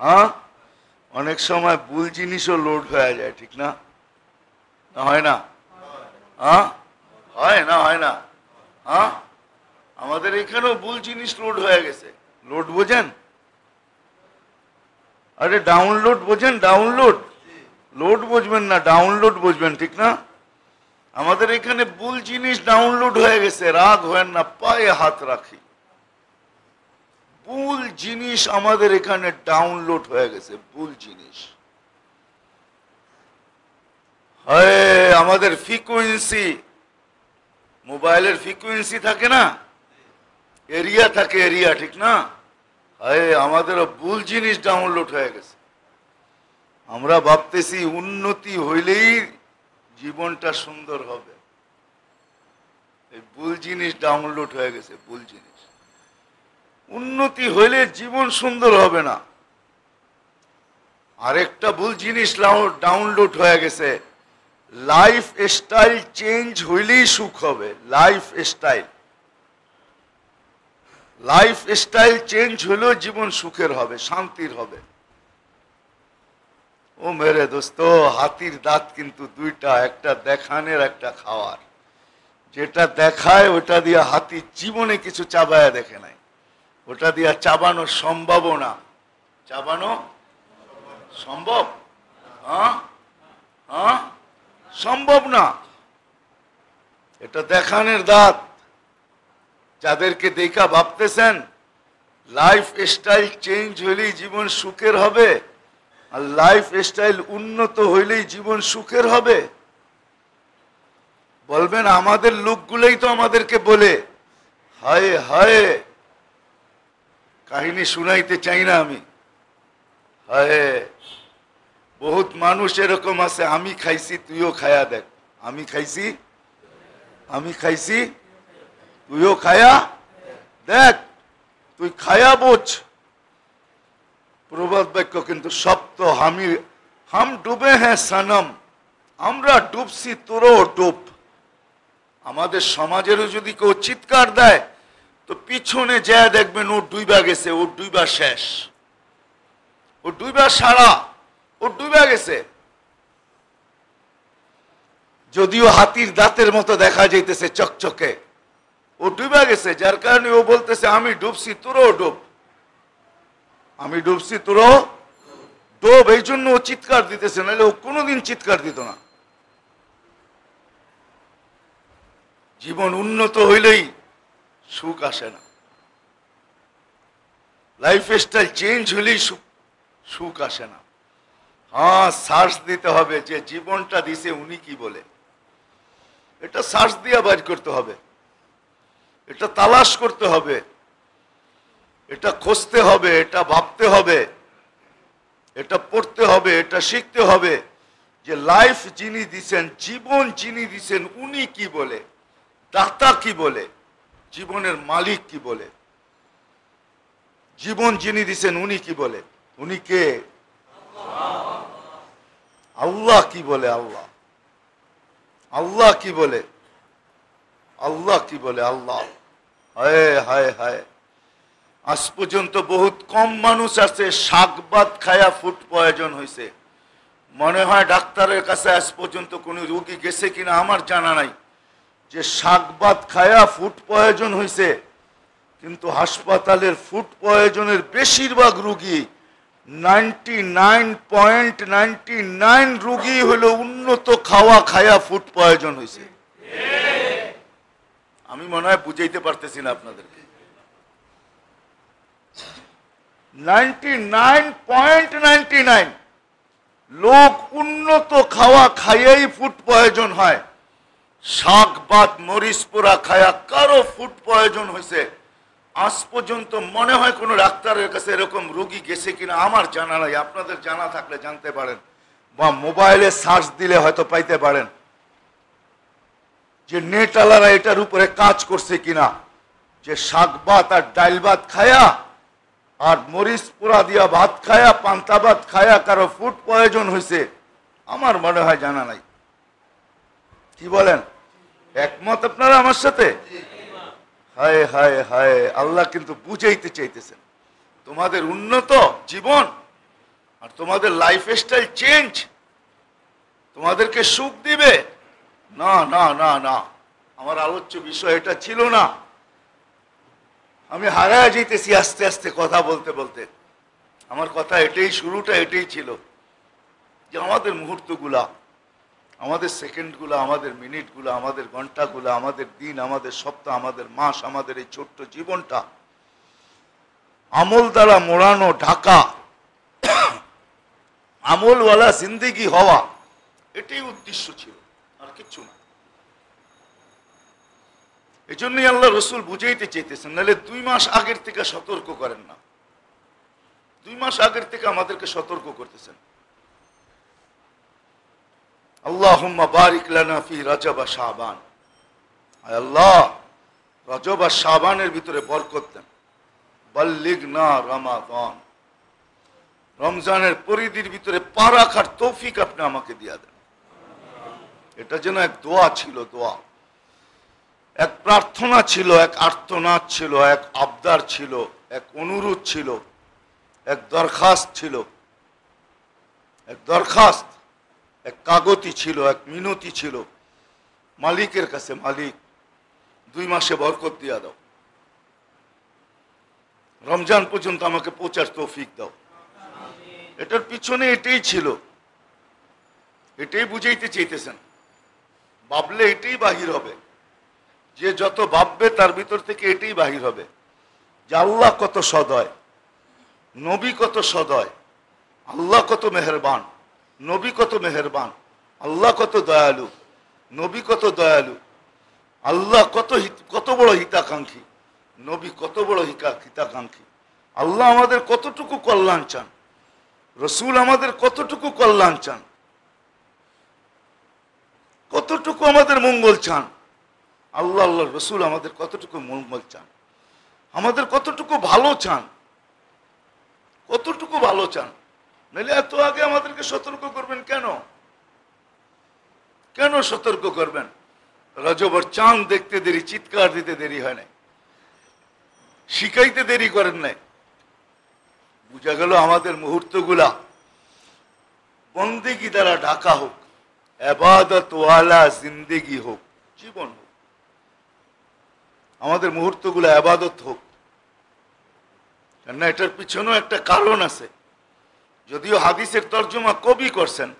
Speaker 1: হ্যাঁ, অনেক সময় ভুল জিনিসও লোড হয়ে যায়, ঠিক না? হয় না? হ্যাঁ, হয় না? হয় না? হ্যাঁ, আমাদের এখানেও ভুল জিনিস লোড হয়ে গেছে। লোড বোঝেন? আরে ডাউনলোড বোঝেন? ডাউনলোড, লোড বুঝবেন না, ডাউনলোড বুঝবেন, ঠিক না? আমাদের এখানে ভুল জিনিস ডাউনলোড হয়ে গেছে। রাগ হয় না, পায়ে হাত রাখি, ভুল জিনিস আমাদের এখানে ডাউনলোড হয়ে গেছে, ভুল জিনিস। আমাদের ফ্রিকোয়েন্সি, মোবাইলের ফ্রিকোয়েন্সি থাকে না, এরিয়া থাকে, এরিয়া, ঠিক না? আমাদেরও ভুল জিনিস ডাউনলোড হয়ে গেছে। আমরা ভাবতেছি উন্নতি হইলেই জীবনটা সুন্দর হবে, এই ভুল জিনিস ডাউনলোড হয়ে গেছে, ভুল জিনিস। উন্নতি হইলে জীবন সুন্দর হবে না। আরেকটা ভুল জিনিস ডাউনলোড হয়ে গেছে, লাইফ স্টাইল চেঞ্জ হইলেই সুখ হবে। Life style, life style change হলেও জীবন সুখের হবে, শান্তির হবে। ও মেরে দোস্ত, হাতির দাঁত কিন্তু দুইটা, একটা দেখানের, একটা খাওয়ার। যেটা দেখায় ওটা দিয়ে হাতি জীবনে কিছু চাবায়া দেখে নাই, ওটা দিয়ে চাবানো সম্ভব না। চাবানো সম্ভব? হ্যাঁ, হ্যাঁ, সম্ভব না। এটা দেখানের দাঁত। যাদেরকে দেখা ভাবতেছেন লাইফ স্টাইল চেঞ্জ হইলেই জীবন সুখের হবে, আর লাইফ স্টাইল উন্নত হইলেই জীবন সুখের হবে, বলবেন আমাদের লোকগুলোই তো আমাদেরকে বলে। হায় হায়, কাহিনী শুনাইতে চাই না আমি। হায়, বহুত মানুষ এরকম আছে, আমি খাইছি তুইও খায়া দেখ, আমি খাইছি, আমি খাইছি তুইও খায়া দেখ, তুই খায়া বোঝ। প্রবাদ বাক্য কিন্তু সপ্ত, হাম ডুবে হ্যাঁ সনম, আমরা ডুবছি তোরও ডুব। আমাদের সমাজেরও যদি কেউ চিৎকার দেয় তো পিছনে যা দেখবেন ও ডুইবা গেছে, ও ডুইবা শেষ, ও ডুইবা সারা, ও ডুইবা গেছে। যদিও হাতির দাঁতের মতো দেখা যাইতেছে চকচকে, ও ডুইবা গেছে। যার কারণে ও বলতেছে আমি ডুবছি তোরও ডুব, আমি ডুবছি তোরও ডুব। এই জন্য ও চিৎকার দিতেছে, নাহলে ও কোনোদিন চিৎকার দিত না। জীবন উন্নত হইলেই সুখ আসে না, লাইফ স্টাইল চেঞ্জ হইলেই সুখ আসে না। হ্যাঁ, সার্চ দিতে হবে যে জীবনটা দিছে উনি কি বলে, এটা সার্চ দিয়ে বাইর করতে হবে, এটা তালাশ করতে হবে, এটা খুঁজতে হবে, এটা ভাবতে হবে, এটা পড়তে হবে, এটা শিখতে হবে যে লাইফ যিনি দিছেন, জীবন যিনি দিছেন উনি কি বলে, দাতা কি বলে, জীবনের মালিক কি বলে, জীবন যিনি দিছেন উনি কি বলে, উনি কে? আল্লাহ কি বলে, আল্লাহ, আল্লাহ কি বলে, আল্লাহ কি বলে, আল্লাহ। হায় হায় হায়, আজ পর্যন্ত বহুত কম মানুষ আছে শাক ভাত খায়া ফুড পয়জন হয়েছে। মনে হয় ডাক্তারের কাছে আজ পর্যন্ত কোনো রোগী গেছে কিনা আমার জানা নাই যে শাক ভাত খায়া ফুড পয়জন হয়েছে। কিন্তু হাসপাতালের ফুড পয়জনের বেশিরভাগ রোগী, 99.99 রোগী হলো উন্নত খাওয়া খায়া ফুড পয়জন হয়েছে। আমি মনে হয় বুঝাইতে পারতেছি না আপনাদেরকে। 99.99 লোক উন্নত খাওয়া খাইয়াই ফুড পয়জন হয়। শাক ভাত মরিচ পোড়া খায়া কারো ফুড পয়জন হয়েছে আজ পর্যন্ত মনে হয় কোনো ডাক্তারের কাছে এরকম রোগী গেছে কিনা আমার জানা নাই। আপনাদের জানা থাকলে জানতে পারেন, বা মোবাইলে সার্চ দিলে হয়তো পাইতে পারেন যে নেটালারা এটার উপরে কাজ করছে কিনা, যে শাক ভাত আর ডাইল ভাত খায়া আর মরিচ পোড়া দিয়া ভাত খায়া, পান্তা ভাত খায়া কারো ফুড পয়জন হয়েছে আমার মনে হয় জানা নাই। কি বলেন, একমত আপনারা আমার সাথে? হায় হায় হায়, আল্লাহ কিন্তু বুঝাইতে চাইতেছেন তোমাদের উন্নত জীবন আর তোমাদের লাইফ স্টাইল চেঞ্জ তোমাদেরকে সুখ দিবে। না না না না, আমার আলোচ্য বিষয় এটা ছিল না। আমি হারায় যেতেছি আস্তে আস্তে কথা বলতে বলতে। আমার কথা এটাই, শুরুটা এটাই ছিল যে আমাদের মুহূর্তগুলা, আমাদের সেকেন্ডগুলো, আমাদের মিনিটগুলো, আমাদের ঘন্টাগুলো, আমাদের দিন, আমাদের সপ্তাহ, আমাদের মাস, আমাদের এই ছোট্ট জীবনটা আমল দ্বারা মোড়ানো, ঢাকা, আমলওয়ালা জিন্দেগি হওয়া, এটাই উদ্দেশ্য ছিল, আর কিচ্ছু না। এই জন্যই আল্লাহ রসুল বুঝাইতে চাইতেছেন, নাহলে 2 মাস আগের থেকে সতর্ক করেন না। 2 মাস আগের থেকে আমাদেরকে সতর্ক করতেছেন। আল্লাহুম্মা বারিক লানা ফি রজব ওয়া শাবান, আল্লাহ রজব আর শাবানের ভিতরে বরকত দেন। বাল্লিগনা রমাদান, রমজানের পরিধির ভিতরে পা রাখার তৌফিক আপনি আমাকে দিয়া দেন। এটা যেন এক দোয়া ছিল, দোয়া, এক প্রার্থনা ছিল, এক আর্তনাদ ছিল, এক আবদার ছিল, এক অনুরোধ ছিল, এক দরখাস্ত ছিল, এক দরখাস্ত, এক কাগতি ছিল, এক মিনতি ছিল মালিকের কাছে, মালিক 2 মাসে বরকত দিয়া দাও, রমজান পর্যন্ত আমাকে পৌঁছার তৌফিক দাও। এটার পিছনে এটাই ছিল, এটাই বুঝাইতে চাইতেছেন। ভাবলে এটাই বাহির হবে, যে যত ভাববে তার ভিতর থেকে এটাই বাহির হবে যে আল্লাহ কত সদয়, নবী কত সদয়, আল্লাহ কত মেহেরবান, নবী কত মেহেরবান, আল্লাহ কত দয়ালু, নবী কত দয়ালু, আল্লাহ কত বড় হিতাকাঙ্ক্ষী, নবী কত বড় হিতাকাঙ্ক্ষী, আল্লাহ আমাদের কতটুকু কল্যাণ চান, রসুল আমাদের কতটুকু কল্যাণ চান, কতটুকু আমাদের মঙ্গল চান, আল্লাহ আল্লাহ রসুল আমাদের কতটুকু মঙ্গল চান, আমাদের কতটুকু ভালো চান, কতটুকু ভালো চান। নাহলে এত আগে আমাদেরকে সতর্ক করবেন কেন? কেন সতর্ক করবেন? রজবর চাঁদ দেখতে দেরি, চিৎকার দিতে দেরি হয় নাই, শিখাইতে দেরি করেন নাই। বুঝা গেল আমাদের মুহূর্তগুলা বন্দেগি দ্বারা ঢাকা হোক, ইবাদত ওয়ালা জিন্দেগি হোক, জীবন হোক, আমাদের মুহূর্তগুলো ইবাদত হোক। কেননা এটার পিছনেও একটা কারণ আছে। যদিও হাদিসের তর্জমা কবি করছেন,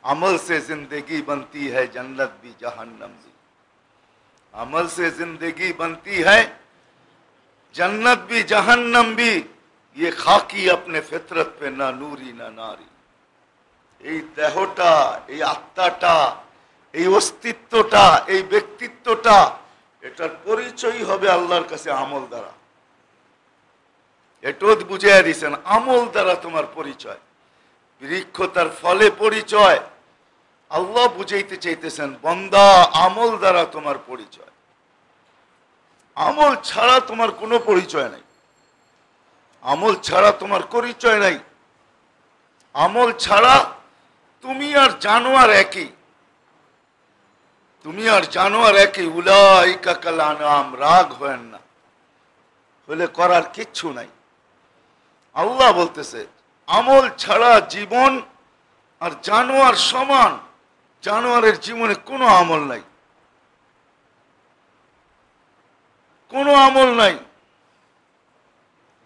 Speaker 1: আমল সে জিন্দেগি बनती है जन्नत भी जहन्नम भी, আমল সে জিন্দেগি बनती है जन्नत भी जहन्नम भी, ये खाकी अपने फितरत पे ना नूरी ना नारी। এই দেহটা, এই আত্মাটা, এই অস্তিত্বটা, এই ব্যক্তিত্বটা, এটার পরিচয় হবে আল্লাহর কাছে আমল দ্বারা। এটাও বুঝিয়ে দিয়েছেন, আমল দ্বারা তোমার পরিচয়, বৃক্ষ তার ফলে পরিচয়। আল্লাহ বুঝাইতে চাইতেছেন, বান্দা আমল দ্বারা তোমার পরিচয়, আমল ছাড়া তোমার কোনো পরিচয় নাই, আমল ছাড়া তোমার পরিচয় নাই, আমল ছাড়া তুমি আর জানোয়ার একই, তুমি আর জানোয়ার একই। উলাইকা কাল আনআম, রাগ হয় না, হলে করার কিচ্ছু নাই। আল্লাহ বলতেছে আমল ছাড়া জীবন আর জানোয়ার সমান, জানোয়ারের জীবনে কোনো আমল নাই, কোনো আমল নাই।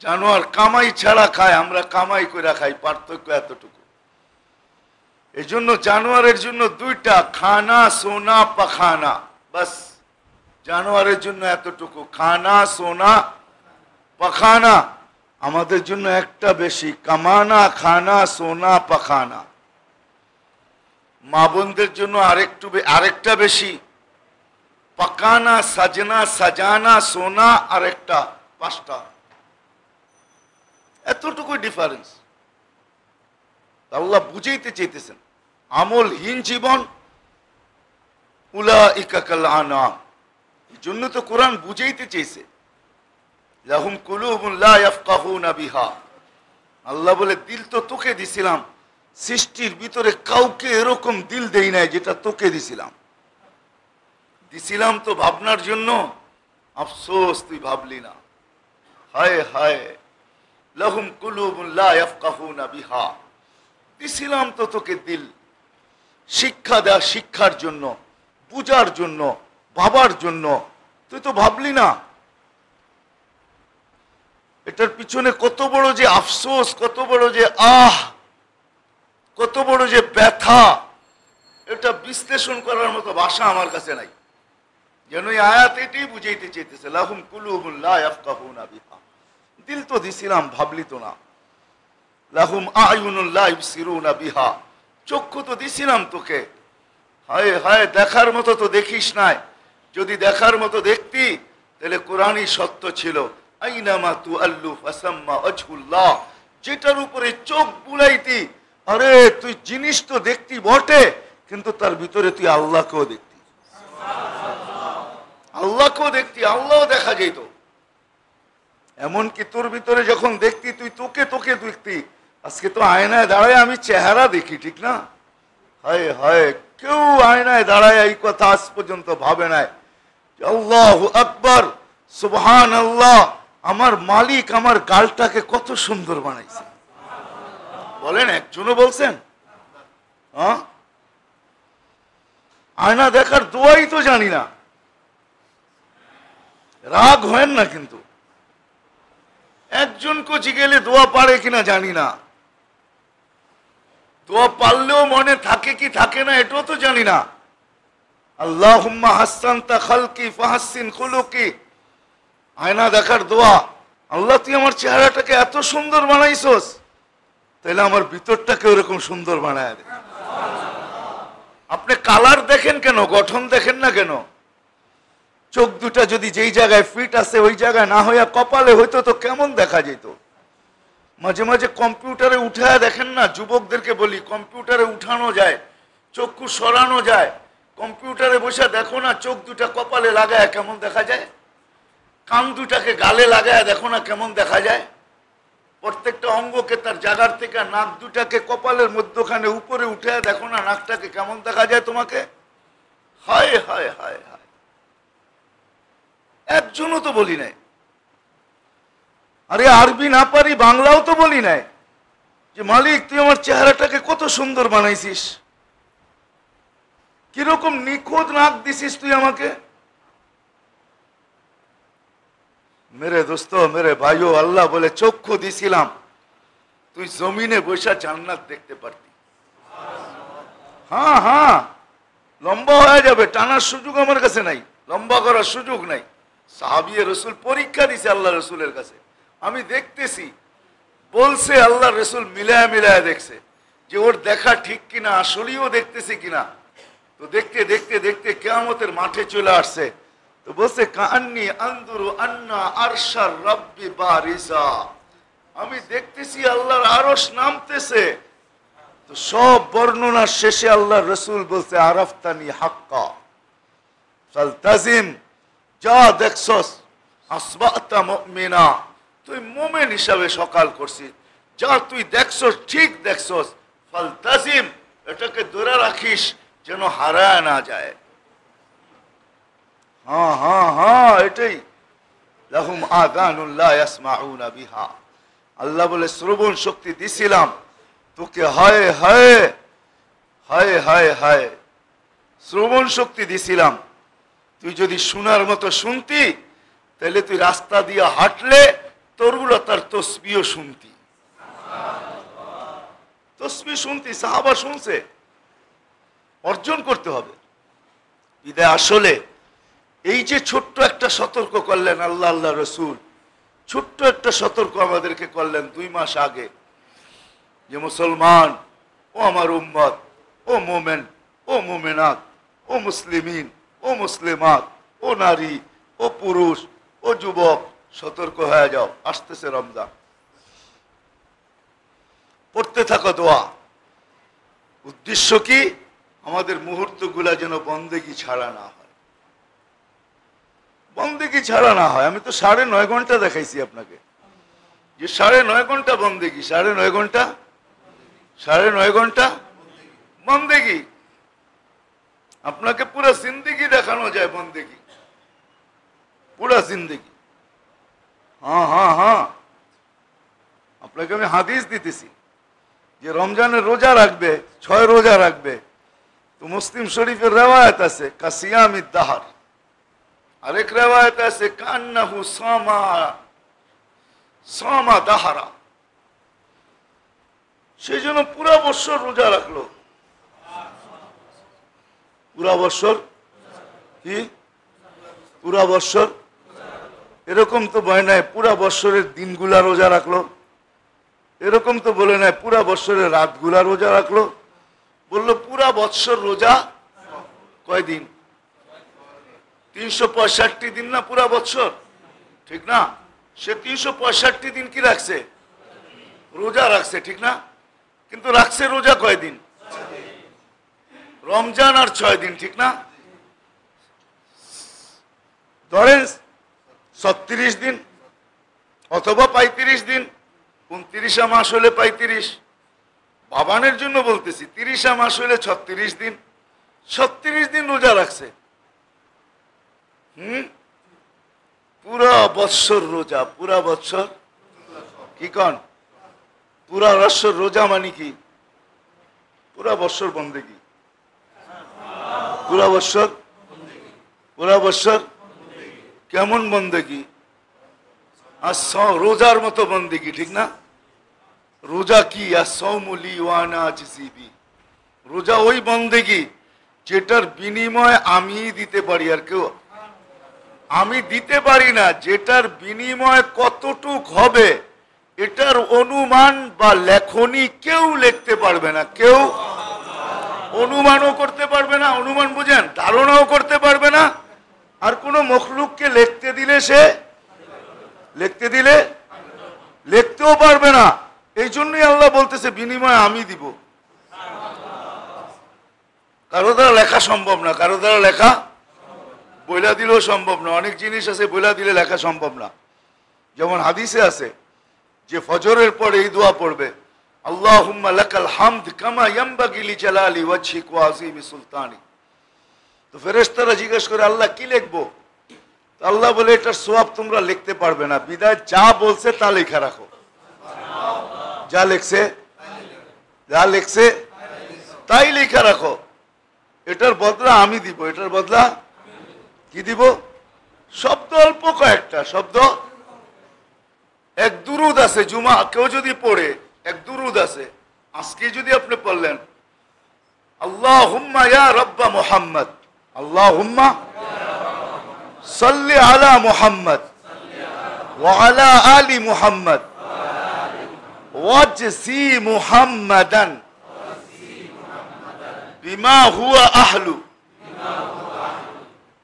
Speaker 1: জানোয়ার কামাই ছাড়া খায়, আমরা কামাই করে খাই, পার্থক্য এতটুকু। এই জন্য জানোয়ারের জন্য 2টা, খানা সোনা পাখানা, বাস। জানোয়ারের জন্য এতটুকু, খানা সোনা পাখানা। আমাদের জন্য একটা বেশি, কামানা খানা সোনা পাখানা। মা বোনদের জন্য আরেকটা বেশি, পাকানা সাজনা সাজানা সোনা আরেকটা, 5টা। এতটুকু ডিফারেন্স। আল্লাহ বুঝাইতে চাইতেছেন আমলহীন জীবন উলাইকা কাল আনআম। এই জন্য তো কোরআন বুঝাইতে চাইছে, লাহুম কুলুবুন লা ইয়াফকাহুনা বিহা। আল্লাহ বলে দিল তো তোকে দিছিলাম, সৃষ্টির ভিতরে কাউকে এরকম দিল দেই নাই যেটা তোকে দিছিলাম। দিছিলাম তো ভাবনার জন্য, আফসোস তুই ভাবলি না। হায় হায়, লাহুম কুলুবুন লা ইয়াফকাহুনা বিহা, দিছিলাম তো তোকে দিল, শিক্ষা দেয়া, শিক্ষার জন্য, বুঝার জন্য, ভাবার জন্য, তুই তো ভাবলি না। এটার পিছনে কত বড় যে আফসোস, কত বড় যে কত বড় যে ব্যথা, এটা বিশ্লেষণ করার মতো ভাষা আমার কাছে নাই। যেন এই আয়াত এটাই বুঝাইতে চাইতেছে, লাহুম কুলুবুন লা ইয়াফকাহুনা বিহা, দিল তো দিছিলাম, ভাবলি তো না। লাহুম আয়ুনুন লা ইবসিরুনা বিহা, চক্ষু তো দিছিলাম তোকে, হায় হায় দেখার মতো তো দেখিস নাই। যদি দেখার মতো দেখতি তাহলে কোরআনই সত্য ছিল, আইনামা তুআল্লু ফাসাম্মা ওয়াজহুল্লাহ, যেটার উপরে চোখ বুলাইতি, আরে তুই জিনিস তো দেখতি বটে, কিন্তু তার ভিতরে তুই আল্লাহকেও দেখতি, আল্লাহকেও দেখতি, আল্লাহও দেখা যেত। এমনকি তোর ভিতরে যখন দেখতি তুই তোকে তোকে দেখতি। আজকে তো আয়নায় দাঁড়ায় আমি চেহারা দেখি, ঠিক না? হায় হায়, কেউ আয়নায় দাঁড়ায় এই কথা আজ পর্যন্ত ভাবে নাই। আল্লাহু আকবার, সুবহানাল্লাহ, আমার মালিক আমার গালটাকে কত সুন্দর বানাইছে। বলেন, একজনও বলছেন? আয়না দেখার দোয়াই তো জানি না। রাগ হয় না, কিন্তু একজনকে জিগেলে দোয়া পারে কিনা জানি না। দোয়া পারলেও মনে থাকে কি থাকে না এটাও তো জানি না। আল্লাহুম্মা হাসানতা খালকি ফাহাসসিন খুলুকি, আয়না দেখার দোয়া। আল্লাহ তুই আমার চেহারাটাকে এত সুন্দর বানাইছস, তাহলে আমার ভিতরটাকে ওরকম সুন্দর বানায় দে। আপনি কালার দেখেন কেন, গঠন দেখেন না কেন? চোখ দুটা যদি যেই জায়গায় ফিট আছে ওই জায়গায় না হইয়া কপালে হইতো তো কেমন দেখা যেত। মাঝে মাঝে কম্পিউটারে উঠায় দেখেন না, যুবকদেরকে বলি, কম্পিউটারে উঠানো যায়, চক্ষু সরানো যায়। কম্পিউটারে বসে দেখো না, চোখ দুটা কপালে লাগায় কেমন দেখা যায়, কান দুটাকে গালে লাগায় দেখো না কেমন দেখা যায়। প্রত্যেকটা অঙ্গকে তার জায়গার থেকে, নাক দুটাকে কপালের মধ্যখানে উপরে উঠে দেখো না, নাকটাকে কেমন দেখা যায় তোমাকে। হায় হায় হায় হায়, একজনও তো বলি নাই। আরে আরবি না পারি, বাংলাও তো বলি নাই যে মালিক তুই আমার চেহারাটাকে কত সুন্দর বানাইছিস, কিরকম নিখুঁত নাক দিছিস তুই আমাকে। মেরে দোস্ত, মেরে ভাইও, আল্লাহ বলে চক্ষু দিছিলাম, তুই জমিনে বসে জান্নাত দেখতে পারতি। হ্যাঁ হ্যাঁ, লম্বা হয়ে যাবে, টানার সুযোগ আমার কাছে নাই, লম্বা করার সুযোগ নাই। সাহাবী রাসূল পরীক্ষা দিছে আল্লাহ রসুলের কাছে, আমি দেখতেছি, বলছে আল্লাহ রসুল মিলায়া মিলায়া দেখছে যে ওর দেখা ঠিক কিনা, আসলেও দেখতেছি কিনা। তো দেখতে দেখতে দেখতে কিয়ামতের মাঠে চলে আসছে। তো বলছে কান্নি আনদুরু আন্না আরশার রাব্বি বারিসা, আমি দেখতেছি আল্লাহর আরশ নামতেছে। তো সব বর্ণনার শেষে আল্লাহ রসুল বলছে আরাফতানি হাক্কা ফালতাজিম, যা দেখছস আসবাতা মুমিনা, তুই মুমিন হিসাবে সকাল করছিস, যা তুই দেখছস ঠিক দেখছস, ফালতাজিম, এটাকে ধরে রাখিস যেন হারায় না যায়। হ্যাঁ হ্যাঁ হ্যাঁ, এটাই। লাহুম আযানুন লা ইয়াসমাউনা বিহা, আল্লাহ বলে শ্রবণ শক্তি দিছিলাম তোকে, হায় হায় হায় হায় হায়, শ্রবণ শক্তি দিছিলাম। তুই যদি শোনার মতো শুনতি তাহলে তুই রাস্তা দিয়ে হাঁটলে তোরগুলো তার তসবিও শুনতি, তসবি শুনতি। সাহাবা শুনছে, অর্জন করতে হবে। বিদায় আসলে এই যে ছোট্ট একটা সতর্ক করলেন আল্লাহ আল্লাহ রসুল, ছোট্ট একটা সতর্ক আমাদেরকে করলেন 2 মাস আগে, যে মুসলমান, ও আমার উম্মত, ও মোমেন, ও মোমেনাত, ও মুসলিমিন, ও মুসলিমাত, ও নারী, ও পুরুষ, ও যুবক, সতর্ক হয়ে যাও, আসতেছে রমজান। পড়তে থাকো দোয়া। উদ্দেশ্য কি? আমাদের মুহূর্তগুলা যেন বন্দেগী ছাড়া না হয়, বন্দেগী ছাড়া না হয়। আমি তো 9.5 ঘন্টা দেখাইছি আপনাকে, যে 9.5 ঘন্টা বন্দেগী, 9.5 ঘন্টা, 9.5 ঘন্টা বন্দেগী। আপনাকে পুরো জিন্দেগি দেখানো যায় বন্দেগী, পুরা জিন্দগি। হ্যাঁ হ্যাঁ হ্যাঁ, আপনাকে আমি হাদিস দিতেছি যে রমজানের রোজা রাখবে, 6 রোজা রাখবে, তো মুসলিম শরীফের রেওয়ায়েত আছে কাসিয়ামিদ দাহার, আরেক রেওয়ায়েত আছে কান্নাহু সামা দাহারা, সেই জন্য পুরা বছর রোজা রাখলো। পুরা বছর কি? পুরা বছর এরকম তো বলে নাই পুরা বছরের দিনগুলা রোজা রাখলো, এরকম তো বলে নাই পুরা বছরের রাতগুলা রোজা রাখলো, বললো পুরা বৎসর রোজা কয়দিন? 365 দিন না পুরা বৎসর, ঠিক না? সে 365 দিন কি রাখছে? রোজা রাখছে, ঠিক না? কিন্তু রাখছে রোজা কয়দিন? রমজান আর 6 দিন, ঠিক না? ধরেন 36 দিন অথবা 35 দিন, 29 মাস হলে 35, বাবানের জন্য বলতেছি 30 মাস হলে 36 দিন, 36 দিন রোজা রাখছে। পুরা বৎসর রোজা, পুরা বৎসর কি কন? পুরা বৎসর রোজা মানে কি? পুরা বৎসর বন্দেগী, পুরা বৎসর, পুরা বৎসর কেমন বন্দেগী? আর রোজার মতো বন্দেগী, ঠিক না? রোজা কি? রোজা ওই বন্দেগী যেটার বিনিময় আমি দিতে পারি, আর কেউ আমি দিতে পারি না। যেটার বিনিময় কতটুক হবে এটার অনুমান বা লেখনি কেউ লিখতে পারবে না, কেউ অনুমানও করতে পারবে না। অনুমান বুঝেন? ধারণাও করতে পারবে না। আর কোন মখলুককে লিখতে দিলে সে লিখতেও পারবে না। এই জন্যই আল্লাহ বলতেছে বিনিময় আমি দিব। কারো দ্বারা লেখা সম্ভব না, কারো দ্বারা লেখা বইলা দিলেও সম্ভব না। অনেক জিনিস আছে বইলা দিলে লেখা সম্ভব না। যেমন হাদিসে আছে যে ফজরের পরে এই দোয়া পড়বে, আল্লাহুম্মা লাকাল হামদ কামা ইয়ানবাগি লিজালালি ওয়াজহিক ওয়া আযীমি সুলতানি। তো ফেরেশতারা জিজ্ঞেস করে আল্লাহ কি লিখবো? আল্লাহ বলে এটার সওয়াব তোমরা লিখতে পারবে না, বিদায় যা বলছে তা লেখা রাখো। যা লেখছে তাই লেখা রাখো। এটার বদলা আমি দিব, এটার বদলা কি দিব? শব্দ অল্প কয়েকটা শব্দ। এক দুরুদ আছে, জুমা কেউ যদি পড়ে, এক দুরুদ আছে, আজকে যদি আপনি পড়লেন আল্লাহুম্মা ইয়া রাব্বা মুহাম্মদ, আল্লাহুম্মা সাল্লি আলা মুহাম্মদ ওয়া আলা আলি মুহাম্মদ ওয়াজসি মুহাম্মাদান বিমা হুয়া আহলু।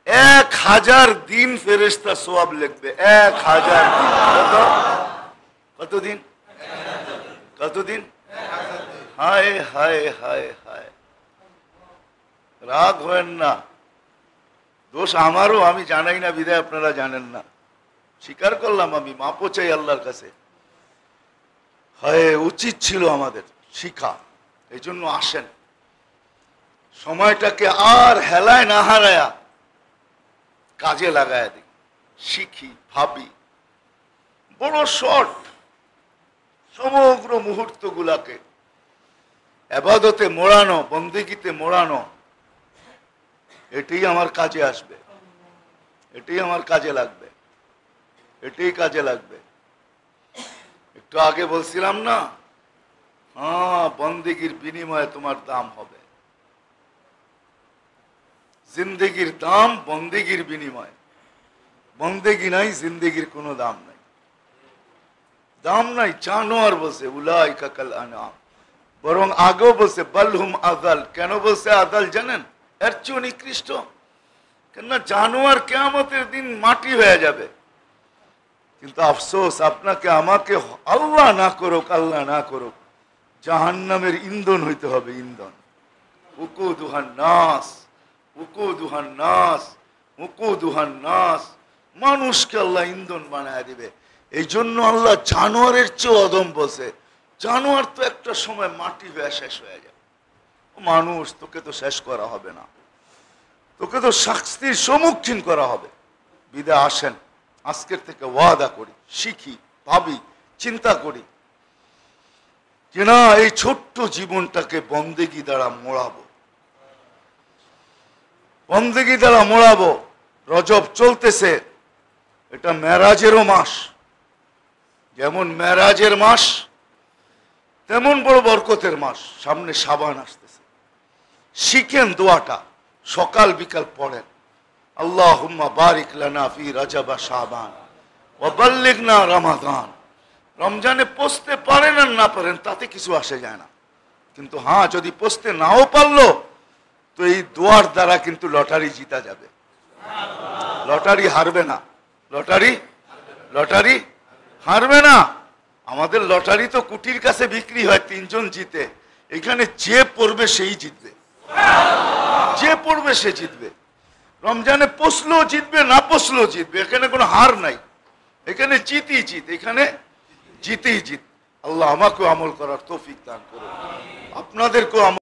Speaker 1: 1000 দিন ফেরেশতা সওয়াব লিখবে। 1000 দিন। কতদিন? কতদিন? হায় হায় হায় হায়, রাগ হয় না। দোষ আমারও, আমি জানাই না বিদায় আপনারা জানেন না। স্বীকার করলাম, আমি মাপও চাই আল্লাহর কাছে। হয় উচিত ছিল আমাদের শিখা। এই জন্য আসেন, সময়টাকে আর হেলায় না হারায়া কাজে লাগায় দিই, শিখি, ভাবি। বড় শর্ট সমগ্র মুহূর্ত গুলাকে ইবাদতে মোড়ানো, বন্দেগীতে মোড়ানো, এটাই আমার কাজে আসবে, এটাই আমার কাজে লাগবে, এটাই কাজে লাগবে। একটু আগে বলছিলাম না, হ্যাঁ, বন্দেগীর বিনিময়ে তোমার দাম হবে। জিন্দেগির দাম বন্দেগীর বিনিময়। বন্দেগী নাই, জিন্দেগির কোনো দাম নাই, দাম নাই। জানোয়ার বলছে উলাইকা কাল আনআম, বরং আগেও বলছে বালহুম আযাল। কেন বলছে আযাল জানেন? এর চেয়ে নিকৃষ্ট। কেন? জানোয়ার কিয়ামতের দিন মাটি হয়ে যাবে। কিন্তু আফসোস, আপনাকে আমাকে আল্লাহ না করুক, আল্লাহ না করুক, জাহান্নামের ইন্ধন হইতে হবে। ইন্ধন। উকুদুহান নাস, উকুদুহান নাস, উকুদুহান নাস। মানুষকে আল্লাহ ইন্ধন বানায় দিবে। এই জন্য আল্লাহ জানোয়ারের চেয়ে অদম বলছে। জানোয়ার তো একটা সময় মাটি হয়ে শেষ হয়ে যাবে। মানুষ, তোকে তো শেষ করা হবে না, তোকে তো শাস্তির সম্মুখীন করা হবে। বিদায় আসেন। আজকের থেকে ওয়াদা করি, শিখি, ভাবি, চিন্তা করি যে না, এই ছোট্ট জীবনটাকে বন্দেগী দ্বারা মোড়াবো, বন্দেগী দ্বারা মোড়াবো। রজব চলতেছে, এটা মেরাজেরও মাস। যেমন মেরাজের মাস তেমন বড় বরকতের মাস। সামনে শাবান আসতেছে, শিখেন দোয়াটা, সকাল বিকাল পড়েন। আল্লাহুম্মা বারিক লানা ফি রজব শাবান ওয়া বাল্লিগনা রমাদান। রমজানে পৌঁছতে পারেন আর না পারেন তাতে কিছু আসে যায় না, কিন্তু হ্যাঁ, যদি পৌঁছতে নাও পারলো তো এই দোয়ার দ্বারা কিন্তু লটারি জিতা যাবে। লটারি হারবে না, লটারি হারবে না। আমাদের লটারি তো কুটির কাছে বিক্রি হয়, 3 জন জিতে। এখানে যে পড়বে সেই জিতবে, যে পড়বে সে জিতবে। রমজানে পৌঁছলেও জিতবে, না পৌঁছলেও জিতবে। এখানে কোনো হার নাই, এখানে জিতই জিত, এখানে জিতেই জিত। আল্লাহ আমাকেও আমল করার তৌফিক দান করুন, আপনাদেরকেও আমল